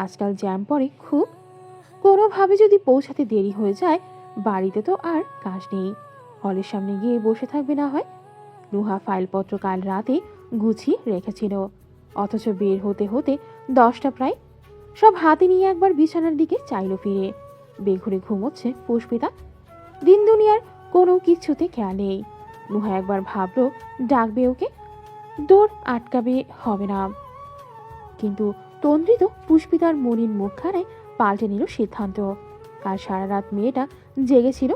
আজকাল জ্যাম পড়ে খুব। কোনোভাবে যদি পৌঁছাতে দেরি হয়ে যায়, বাড়িতে তো আর কাজ নেই, হলের সামনে গিয়ে বসে থাকবে না হয়। নুহা ফাইলপত্র কাল রাতে গুছিয়ে রেখেছিল, অথচ বের হতে হতে 10টা প্রায়। সব হাতে নিয়ে একবার বিছানার দিকে চাইল ফিরে। বেঘুরে ঘুমোচ্ছে পুষ্পিতা। দিন দুনিয়ার কোনো কিছুতে খেয়াল নেই। নুহা একবার ভাবলো ডাকবে ওকে, দৌড় আটকাবে হবে না, কিন্তু তন্দ্রিত পুষ্পিতার মনির মুখখানে পাল্টে নিল সিদ্ধান্ত। কাল সারা রাত মেয়েটা জেগেছিল,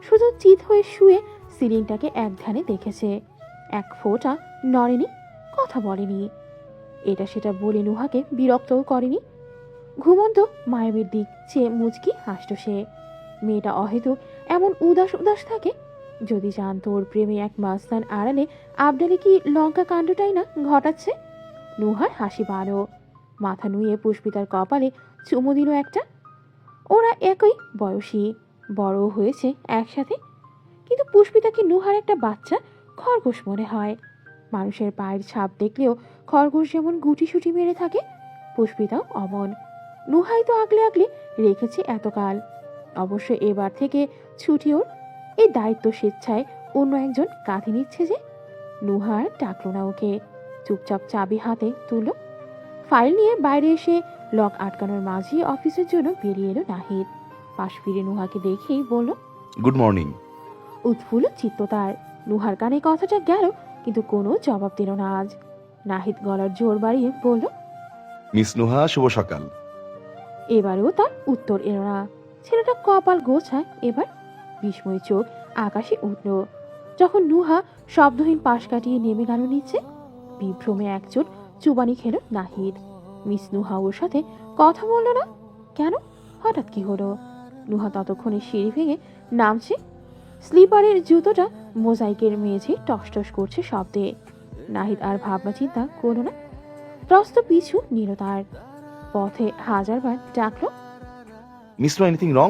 শুধু চিত হয়ে শুয়ে সিলিংটাকে এক ধ্যানে দেখেছে। এক ফোঁটা নড়েনি, কথা বলেনি। এটা সেটা বলে নুহাকে বিরক্তও করেনি। ঘুমন্ত মায়াবীর দিক চেয়ে মুচকি হাসত সে। মেয়েটা অহেতুক এমন উদাস উদাস থাকে। যদি জানতো ওর প্রেমে এক মাস্তান আড়ালে আবডালে কি লঙ্কা কাণ্ডটাই না ঘটাচ্ছে। নুহার হাসি বাড়ো, মাথা নুয়ে পুষ্পিতার কপালে চুমু দিল একটা। ওরা একই বয়সী, বড় হয়েছে একসাথে, কিন্তু পুষ্পিতাকে নুহার একটা বাচ্চা খরগোশ মনে হয়। মানুষের পায়ের ছাপ দেখলেও খরগোশ যেমন গুটিসুটি মেরে থাকে, পুষ্পিতাও অমন। নুহাই তো আগলে আগলে রেখেছে এতকাল। অবশ্য এবার থেকে ছুটি ওর। এই দায়িত্ব স্বেচ্ছায় অন্য একজন কাঁধে নিচ্ছে যে। নুহার ডাকলো না ওকে, চুপচাপ চাবি হাতে তুলল। ফাইল নিয়ে বাইরে এসে লক আটকানোর মাঝে অফিসের জন্য বেরিয়ে এলো নাহিদ। পাশ ফিরে নুহাকে দেখেই বলল, গুড মর্নিং। উৎফুল্ল চিত্ত তার। নুহার কানে কথাটা গেল, কিন্তু কোনো জবাব দিল না আজ। নাহিদ গলার জোর বাড়িয়ে বলল, মিস নুহা, শুভ সকাল। এবারেও তার উত্তর এলো না। ছেলেটা কপাল গোছায় এবার। বিস্ময় চোখ আকাশে উঠল যখন নুহা শব্দহীন পাশ কাটিয়ে নেমে গেল নিচে। বিভ্রমে একচোট চুবানি খেল নাহিদ। মিস নুহা ওর সাথে কথা বলল না কেন? হঠাৎ কি হলো? নুহা ততক্ষণে সিঁড়ি ভেঙে নামছে। স্লিপারের জুতোটা মোজাইকের মেঝে টসটস করছে শব্দে। নাহিদ আর ভাবনা চিন্তা করল না, প্রস্ত পিছু নিল তার। পথে হাজারবার ডাকলো, মিস নুহা, এনিথিং রং?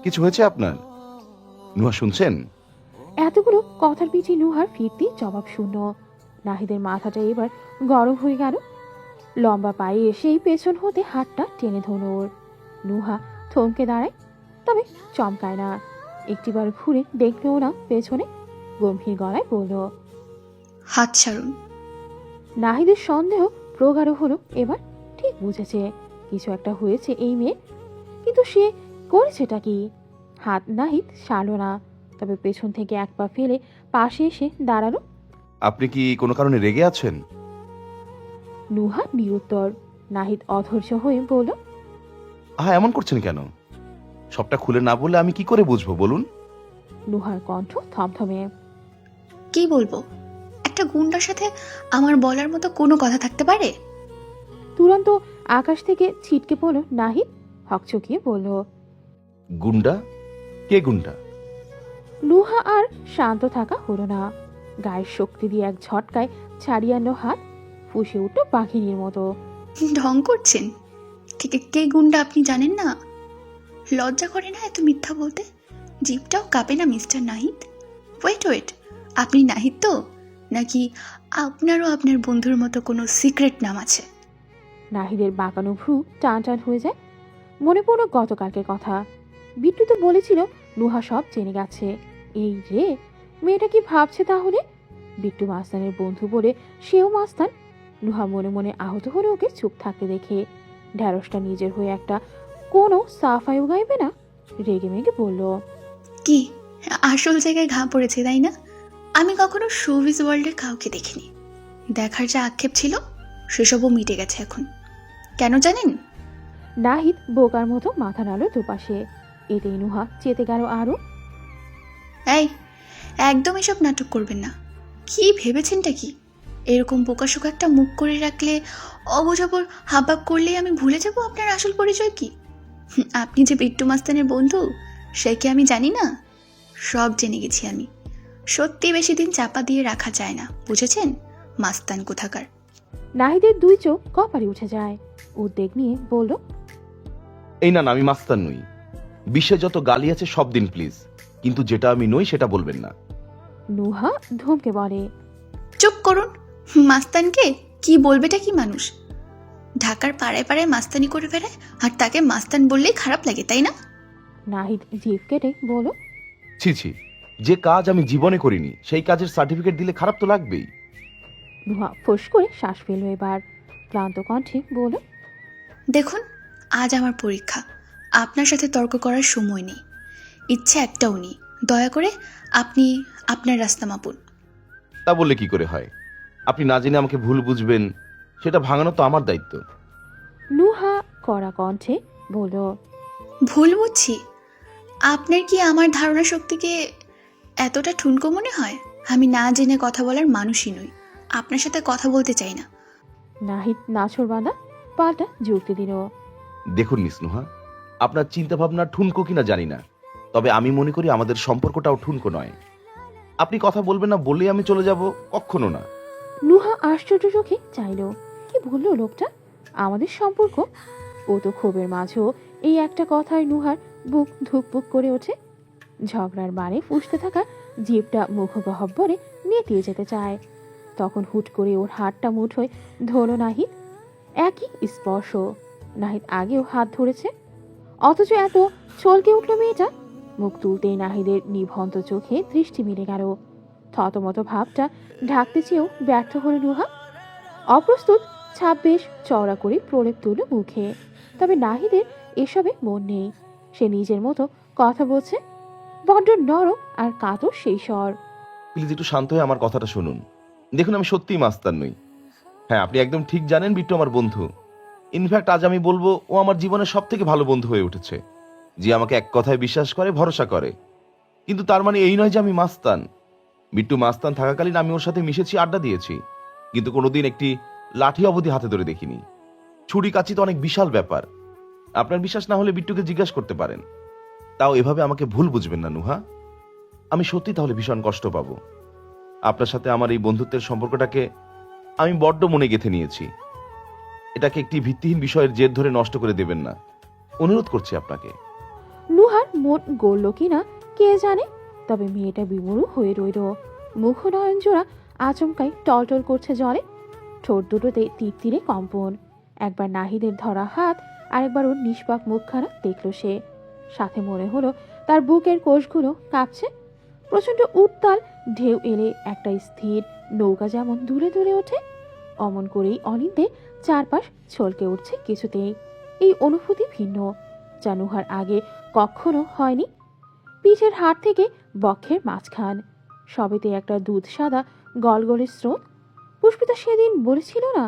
কিছু হয়েছে আপনার? নুহা শুনছেন? এতগুলো কথার পিছিয়ে নুহার ফিরতি জবাব শূন্য। নাহিদের মাথাটা এবার গরম হয়ে গেল। লম্বা পায়ে এসেই পেছন হতে হাতটা টেনে ধরল ওর। নুহা থমকে দাঁড়ায়, তবে চমকায় না। একটিবার ঘুরে দেখলেও না পেছনে। গম্ভীর গলায় বলল, হাত ছাড়ুন। নাহিদের সন্দেহ প্রগাঢ় হলো এবার। ঠিক বুঝেছে কিছু একটা হয়েছে এই মেয়ে, কিন্তু সে করেছেটা কি? হাত নাহিদ ছাড়ল না, তবে পেছন থেকে এক পা ফেলে পাশে এসে দাঁড়ালো। আপনি কি কোনো কারণে রেগে আছেন? নুহা নিরুত্তর। নাহিদ অধৈর্য হয়ে বলল, এমন করছেন কেন? সবটা খুলে না বললে আমি কি করে বুঝবো বলুন? নুহার কণ্ঠ থমথমে। কি বলবো? একটা গুন্ডার সাথে আমার বলার মতো কোনো কথা থাকতে পারে? তুরন্ত আকাশ থেকে ছিটকে পড়ল নাহিদ, হকচকিয়ে বলল, গুন্ডা? কে গুন্ডা? নুহা আর শান্ত থাকা হলো না। গায়ের শক্তি দিয়ে এক ঝটকায় ছাড়িয়ে আনলো হাত। ফুঁসে উঠল পাখিনীর মতো। ঢং করছেন? ঠিক কে গুন্ডা আপনি জানেন না? লজ্জা করে না এত মিথ্যা বলতে? জিভটাও কাঁপে না মিস্টার নাহিদ? ওয়েট, আপনি নাহিদ তো? নাকি আপনারও আপনার বন্ধুর মতো কোনো সিক্রেট নাম আছে? নাহিদের বাঁকানো ভ্রু টান টান হয়ে যায়। মনে পড়ল গতকালকের কথা। বিট্টু তো বলেছিল নুহা সব জেনে গেছে। এই রে, মেয়েটা কি ভাবছে তাহলে? বিট্টু মাস্তানের বন্ধু বলে সেও মাস্তান। নুহা মনে মনে আহত হলে ওকে চুপ থাকতে দেখে। ঢ্যাঁড়সটা নিজের হয়ে একটা কোনো সাফাইও গাইবে না। রেগে মেগে বলল, কি আসল জায়গায় ঘা পড়েছে তাই না? আমি কখনো শোবিজ ওয়ার্ল্ডের কাউকে দেখিনি। দেখার যা আক্ষেপ ছিল সেসবও মিটে গেছে এখন। কেন জানেন? নাহিদ বোকার মতো মাথা নাড়ল দুপাশে। এতেই নুহা চেতে গেল আরো। এই, একদম এসব নাটক করবেন না। কি ভেবেছেনটা কি? এরকম বোকাশোকা একটা মুখ করে রাখলে, অবজবর হাবাব করলেই আমি ভুলে যাব আপনার আসল পরিচয় কি? আপনি যে বিট্টু মাস্তানের বন্ধু, সে কি আমি জানি না? সব জেনে গেছি আমি। সত্যি বেশি দিন চাপা দিয়ে রাখা যায় না, বুঝেছেন মাস্তান কোথাকার? নাহিদের দুই চোখ কপালে উঠে যায়। উদ্বেগ নিয়ে বলল, এই না না, আমি মাস্তান নই। বিশ্বে যত গালি আছে সব দিন প্লিজ, কিন্তু যেটা আমি নই সেটা বলবেন না। নুহা ধমকে বলে, চুপ করুন। মাস্তানকে কি বলবেটা কি মানুষ? ঢাকার পাড়ায় পাড়ায় মাস্তানি করে বেড়ায়, আর তাকে মাস্তান বললেই খারাপ লাগে, তাই না? নাহিদ জিভ কেটে বলল, ছি ছি, যে কাজ আমি জীবনে করিনি সেই কাজের সার্টিফিকেট দিলে খারাপ তো লাগবেই। নুহা ফোঁস করে শ্বাস ফেলল। এবার ক্লান্ত কণ্ঠে বলল, দেখুন, আজ আমার পরীক্ষা। আপনার সাথে তর্ক করার সময় নেই, ইচ্ছে একটাও নেই। দয়া করে আপনি আপনার রাস্তা মাপুন। তা বললে কি করে হয়? আপনি না জেনে আমাকে ভুল বুঝবেন, সেটা ভাঙানো তো আমার দায়িত্ব। নুহা কড়া কণ্ঠে বলল, ভুল বুঝছি? আপনার কি আমার ধারণা শক্তিকে এতটা ঠুনকো মনে হয়? আমি না জেনে কথা বলার মানুষই নই, আপনার সাথে কথা বলতে চাই না। নাহিদ নাছোড়বান্দা পাল্টা যুক্তি দিল, দেখুন মিস নুহা, আপনার চিন্তা ভাবনা ঠুনকো কিনা জানি না, তবে আমি মনে করি আমাদের সম্পর্কটাও ঠুনকো নয়। আপনি কথা বলবেন না বললেই আমি চলে যাব, কখনো না। নুহা আশ্চর্য চোখে চাইল, কি বললো লোকটা? আমাদের সম্পর্ক? ও তো ক্ষোভের মাঝেও এই একটা কথায় নুহার বুক ধুকপুক করে ওঠে। ঝগড়ার বারে ফুসতে থাকা জিভটা মুখগহ্বরে নেতিয়ে যেতে চায়। তখন হুট করে ওর হাতটা মুঠোয় ধরল নাহিদ। একই স্পর্শ। নাহিদ আগেও হাত ধরেছে, অথচ এত চলকে উঠল মেয়েটা। মুখ তুলতেই নাহিদের নিভন্ত চোখে দৃষ্টি মিলে গেল। থতমত ভাবটা ঢাকতে চেয়েও ব্যর্থ হল নুহা। অপ্রস্তুত ছাপ বেশ চওড়া করে প্রলেপ তুলল মুখে। তবে নাহিদের এসবে মন নেই। সে নিজের মতো কথা বলছে, বড্ড নরম আর কাতর সেই স্বর। প্লিজ একটু শান্ত হয়ে আমার কথাটা শুনুন। দেখুন, আমি সত্যিই মাস্তান নই। হ্যাঁ, আপনি একদম ঠিক জানেন বিট্টু আমার বন্ধু। ইনফ্যাক্ট আজ আমি বলবো ও আমার জীবনের সব থেকে ভালো বন্ধু হয়ে উঠেছে, যে আমাকে এক কথায় বিশ্বাস করে, ভরসা করে। কিন্তু তার মানে এই নয় যে আমি মাস্তান। বিট্টু মাস্তান থাকাকালীন আমি ওর সাথে মিশেছি, আড্ডা দিয়েছি, কিন্তু কোনোদিন একটি লাঠি অবধি হাতে ধরে দেখিনি। ছুরি কাচি তো অনেক বিশাল ব্যাপার। আপনার বিশ্বাস না হলে বিট্টুকে জিজ্ঞাসা করতে পারেন। তাও এভাবে আমাকে ভুল বুঝবেন না নুহা। আমি সত্যি তাহলে ভীষণ কষ্ট পাবো। আপনার সাথে আমার এই বন্ধুত্বের সম্পর্কটাকে আমি বড্ড মনে গেঁথে নিয়েছি। এটাকে একটি ভিত্তিহীন বিষয়ের জেদ ধরে নষ্ট করে দেবেন না, অনুরোধ করছি আপনাকে। নুহার মন গড়ল কিনা কে জানে, তবে মেয়েটা বিমূঢ় হয়ে রইল। মুখ নয়ন জোড়া আচমকাই টলটল করছে জলে। ঠোঁট দুটোতে তীরে কম্পন। একবার নাহিদের ধরা হাত, আরেকবার ওর নিষ্পাপ মুখখানা দেখল সে। সাথে মনে হলো তার বুকের কোষগুলো কাঁপছে। প্রচন্ড উত্তাল ঢেউ এলে একটা স্থির নৌকা যেমন দূরে দূরে ওঠে, অমন করেই অনিন্দে চারপাশ ছলকে উঠছে কিছুতেই। এই অনুভূতি ভিন্ন, যা নুহার আগে কখনো হয়নি। পিঠের হাড় থেকে বক্ষের মাঝখান সবেতে একটা দুধ সাদা গলগলের স্রোত। পুষ্পিতা সেদিন বলেছিল না,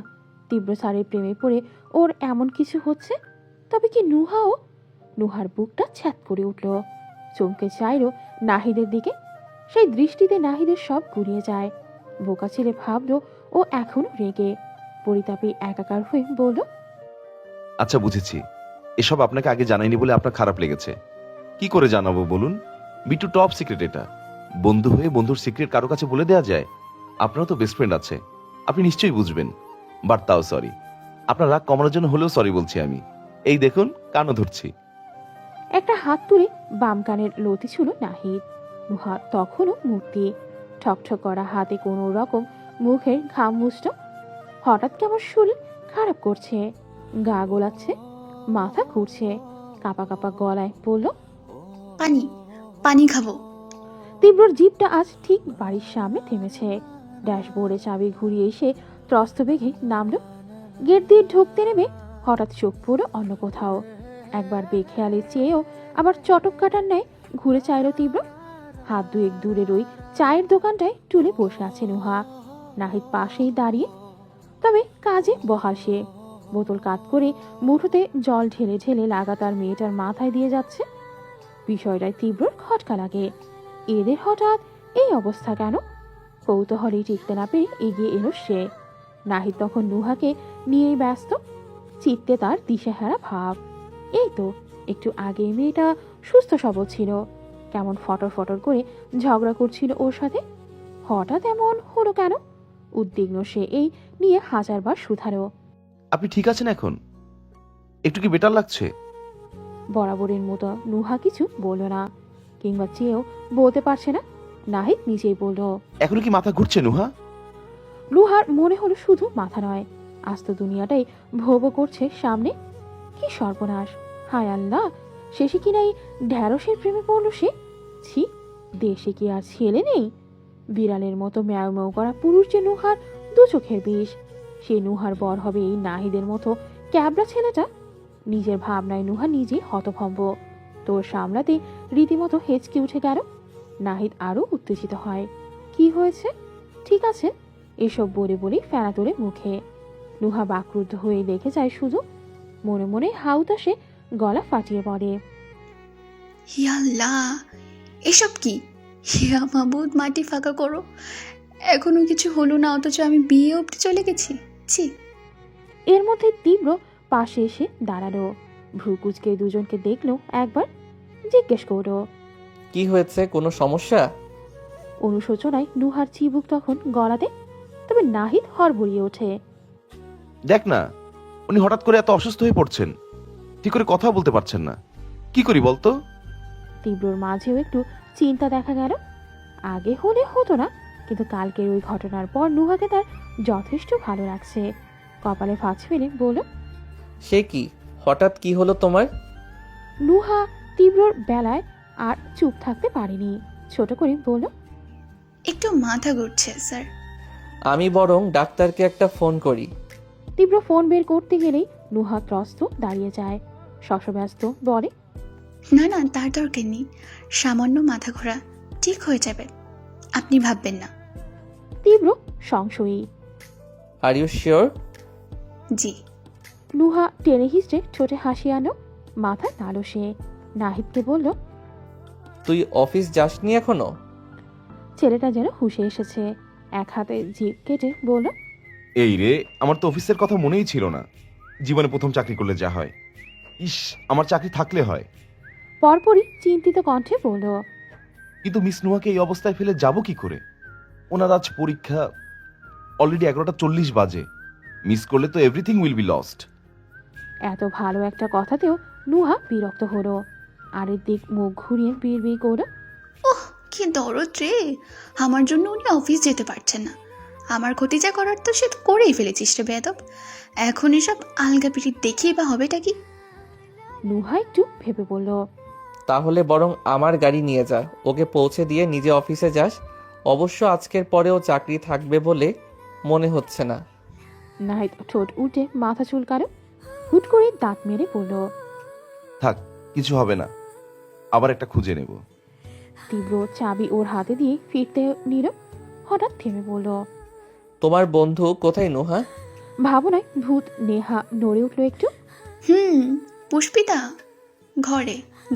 তীব্র সারের প্রেমে পড়ে ওর এমন কিছু হচ্ছে। তবে কি নুহাও? নুহার বুকটা ছ্যাত করে উঠল। চমকে চাইল নাহিদের দিকে। সেই দৃষ্টিতে নাহিদের সব গুলিয়ে যায়। বোকা ছেলে ভাবল ও এখনো রেগে। পরিতাপে একাকার হয়ে বলল, আচ্ছা বুঝেছি, এসব আপনাকে আগে জানাইনি বলে আপনার খারাপ লেগেছে। কি করে জানাবো বলুন? Bittu top secret. এটা বন্ধু হয়ে বন্ধুর সিক্রেট কারো কাছে বলে দেওয়া যায়? আপনারও তো বেস্ট ফ্রেন্ড আছে, আপনি নিশ্চয়ই বুঝবেন। বাট তাও সরি, আপনার রাগ কমানোর জন্য হলেও সরি বলছি আমি। এই দেখুন, কানও ধরছি। একটা হাত তুলে বাম কানের লতি ছিল নাহিদ। নুহা তখনও মূর্তি। ঠকঠক করা হাতে কোনো রকম মুখের ঘাম মুছল। হঠাৎ কেমন শরীর খারাপ করছে, গা গোলাচ্ছে, মাথা ঘুরছে। কাঁপা কাঁপা গলায় বলল, পানি পানি খাবো। তীব্রর জিপটা আজ ঠিক বাড়ির সামনে থেমেছে। ড্যাশবোর্ডে চাবি ঘুরিয়ে এসে ত্রস্ত বেগে নামলো। গেট দিয়ে ঢুকতে নেমে হঠাৎ চোখ পড়ল অন্য কোথাও। একবার বেখেয়ালে চেয়েও আবার চটক কাটার ন্যায় ঘুরে চাইল তীব্র। হাত দুয়েক দূরের ওই চায়ের দোকানটায় টুলে বসে আছে নুহা। নাহিদ পাশেই দাঁড়িয়ে, তবে কাজে বহাল সে। বোতল কাত করে মুঠোতে জল ঢেলে ঢেলে লাগাতার মেয়েটার মাথায় দিয়ে যাচ্ছে। বিষয়টায় তীব্রর খটকা লাগে। এদের হঠাৎ এই অবস্থা কেন? কৌতূহলে টিকতে না পেরে এগিয়ে এলো সে। নাহিদ তখন নুহাকে নিয়েই ব্যস্ত। চিত্তে তার দিশেহারা ভাব। এই তো একটু আগে মেয়েটা সুস্থ সবল ছিল, কেমন ফটর ফটর করে ঝগড়া করছিল ওর সাথে। হঠাৎ এমন হলো কেন? উদ্বিগ্ন সে এই নিয়ে হাজারবার শুধারো। আপনি ঠিক আছেন এখন? একটু কি বেটার লাগছে? বরাবরের মতো নুহা কিছু বলল না, কিংবা চেয়েও বলতে পারছে না। নাহিদ নিজেই বলল। এখনো কি মাথা ঘুরছে নুহা? নুহার মনে হলো শুধু মাথা নয়, আস্ত দুনিয়াটাই ভোগ করছে সামনে। কি সর্বনাশ! হায় আল্লাহ, শেষে কিনা এই ঢ্যাঁড়সের প্রেমে পড়ল সে। ছি, দেশে কি আর ছেলে নেই? বিড়ালের মতো ম্যাও ম্যাও করা পুরুষ যে নুহার দু চোখের বিষ। সে নুহার বর হবে এই নাহিদের মতো ক্যাবরা ছেলেটা। নিজের ভাবনায় নুহা নিজেই হতভম্ব। তোর সামলাতে রীতিমতো হেঁচকে উঠে গেল। নাহিদ আরো উত্তেজিত হয়। কি হয়েছে? ঠিক আছে, এসব বলে বলেই ফেনা তোলে মুখে। নুহা বাকরুদ্ধ হয়ে দেখে যায় শুধু। মনে মনে হাউতাসে গলা ফাটিয়ে পড়ে। ইয়াল্লা, এসব কি? হিয়া মাবুদ, মাটি ফাঁকা করো। এখনো কিছু হলো না, অথচ আমি বিয়ে অবধি চলে গেছি। ছি। এর মধ্যে তীব্র পাশে এসে দাঁড়ালো। ভ্রুকুচকে দুজনকে দেখলো একবার, জিজ্ঞেস করলো। কি হয়েছে, কোনো সমস্যা? অনুশোচনায় নুহার চিবুক তখন গলাতে, তবে নাহিদ হড়বড়িয়ে ওঠে। দেখ না, উনি হঠাৎ করে এত অসুস্থ হয়ে পড়ছেন, ঠিক করে কথা বলতে পারছেন না। কি করি বলতো? তীব্রর মাঝেও একটু চিন্তা দেখা গেল। আগে হলে হতো না, কিন্তু কালকের ওই ঘটনার পর নুহাকে তার যথেষ্ট ভালো লাগছে। কপালে ফাঁচ ফেলে বলল। সে কি, হঠাৎ কি হলো তোমার? নুহা তীব্রর বেলায় আর চুপ থাকতে পারেনি, ছোট করে বলল। একটু মাথা ঘুরছে স্যার। আমি বরং ডাক্তারকে একটা ফোন করি। তীব্র ফোন বের করতে গেলেই নুহা ত্রস্ত দাঁড়িয়ে যায়, শশব্যস্ত বলে। না না, তার দরকার নেই। সামান্য মাথা ঘোরা, ঠিক হয়ে যাবে, আপনি ভাববেন না। তীব্র সংশয়ী। Are you sure? জি। নুহা টেনে হিসড়ে ঠোঁটে হাসি আনো, মাথা নাড়ল সে। নাহিদকে বলল। তুই অফিস যাসনি এখনো? ছেলেটা যেন হুঁশে এসেছে, এক হাতে জিভ কেটে বলল। এই রে, আমার তো অফিসের কথা মনেই ছিল না। জীবনে প্রথম চাকরি করলে যা হয়। ইস, আমার চাকরি থাকলে হয়। পরপরই চিন্তিত কণ্ঠে বলল। কিন্তু মিস নুহাকে এই অবস্থায় ফেলে যাব কি করে? ওনার আজ পরীক্ষা, অলরেডি 11:40 বাজে। মিস করলে তো এভরিথিং উইল বি লস্ট। এত ভালো একটা কথাতেও নুহা বিরক্ত হলো। আরেক দিক মুখ ঘুরিয়ে বিড়বিড় করল। ওহ, কি দরদ রে! আমার জন্য উনি অফিস যেতে পারছেন না। আমার ক্ষতি যা করার তো সে তো করেই ফেলেছিস রে বেয়াদব। এখন এসব আলগা পিড়ি দেখেই বা হবেটা কি? নুহা একটু ভেবে বলল। তাহলে বরং আমার গাড়ি নিয়ে যা, ওকে পৌঁছে দিয়ে নিজে অফিসে যাস। অবশ্য আজকের পরেও চাকরি থাকবে বলে মনে হচ্ছে না। নাহিদ ঠোঁট উল্টে মাথা চুলকালো, হুট করে দাঁত মেরে বলল। থাক, কিছু হবে না, আবার একটা খুঁজে নেব। তীব্র চাবি ওর হাতে দিয়ে ফিরতে নিল, হঠাৎ থেমে বলল। তোমার বন্ধু কোথায় নুহা? ভাবনায় ভূত নেহা নড়ে উঠল একটু। পুষ্পিতা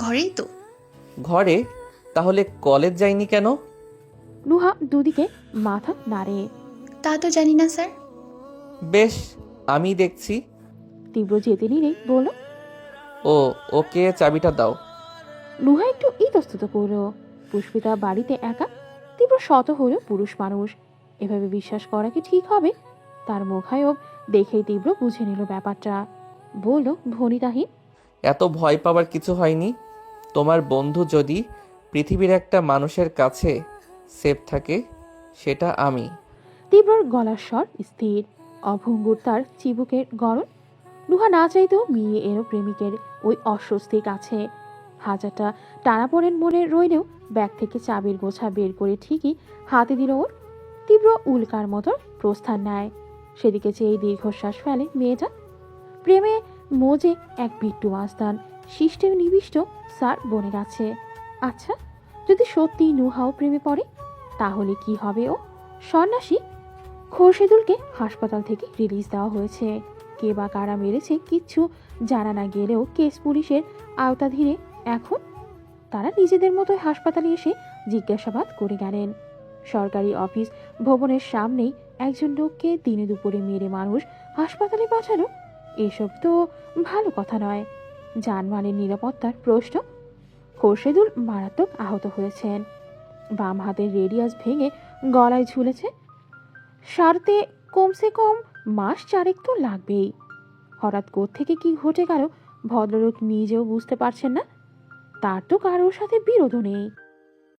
ঘরেই তো। ঘরে? তাহলে কলেজ যায়নি কেন? নুহা দুদিকে মাথা নাড়ে। তা তো জানি না স্যার। বেশ, আমি দেখছি। তীব্র যেতে নিলেই বলল। ওকে চাবিটা দাও। নুহা একটু ইতস্তত করল। পুষ্পিতা বাড়িতে একা। তীব্র শত হলো পুরুষ মানুষ, এভাবে বিশ্বাস করা কি ঠিক হবে? তার মুখায়ব দেখেই তীব্র বুঝে নিল ব্যাপারটা। বলল ভনিতাহীন। এত ভয় পাওয়ার কিছু হয়নি। তোমার বন্ধু যদি পৃথিবীর একটা মানুষের কাছে সেফ থাকে, সেটা আমি। তীব্রর গলার স্বর স্থির, অভঙ্গুর তার চিবুকের গরম। নুহা না চাইতেও মিলিয়ে এলো প্রেমিকের ওই অস্বস্তির কাছে। হাজারটা টানাপোড়েন মনে রইলেও ব্যাগ থেকে চাবির গোছা বের করে ঠিকই হাতে দিল ওর। তীব্র উল্কার মতো প্রস্থান নেয়। সেদিকে চেয়ে দীর্ঘশ্বাস ফেলে মেয়েটা। প্রেমে মোজে এক বিট্টু মাস্তান, শিষ্টে নিবিষ্ট স্যার বনে গেছে। আচ্ছা, যদি সত্যি নুহাও প্রেমে পড়ে, তাহলে কি হবে ও? সন্ন্যাসী? খোরশেদুলকে হাসপাতাল থেকে রিলিজ দেওয়া হয়েছে। কে বা কারা মেরেছে কিচ্ছু জানা না গেলেও কেস পুলিশের আওতাধীনে। এখন তারা নিজেদের মতোই হাসপাতালে এসে জিজ্ঞাসাবাদ করে গেলেন। সরকারি অফিস ভবনের সামনেই একজন লোককে দিনে দুপুরে মেরে মানুষ হাসপাতালে পাঠানো, এসব তো ভালো কথা নয়। জানমালের নিরাপত্তার প্রশ্ন। খোরশেদুল মারাত্মক আহত হয়েছেন, বাম হাতের রেডিয়াস ভেঙে গলায় ঝুলেছে। সারতে কমসে কম মাস 4 তো লাগবেই। হঠাৎ কোত্থেকে কি ঘটে গেল ভদ্রলোক নিজেও বুঝতে পারছেন না। তার তো কারোর সাথে বিরোধও নেই।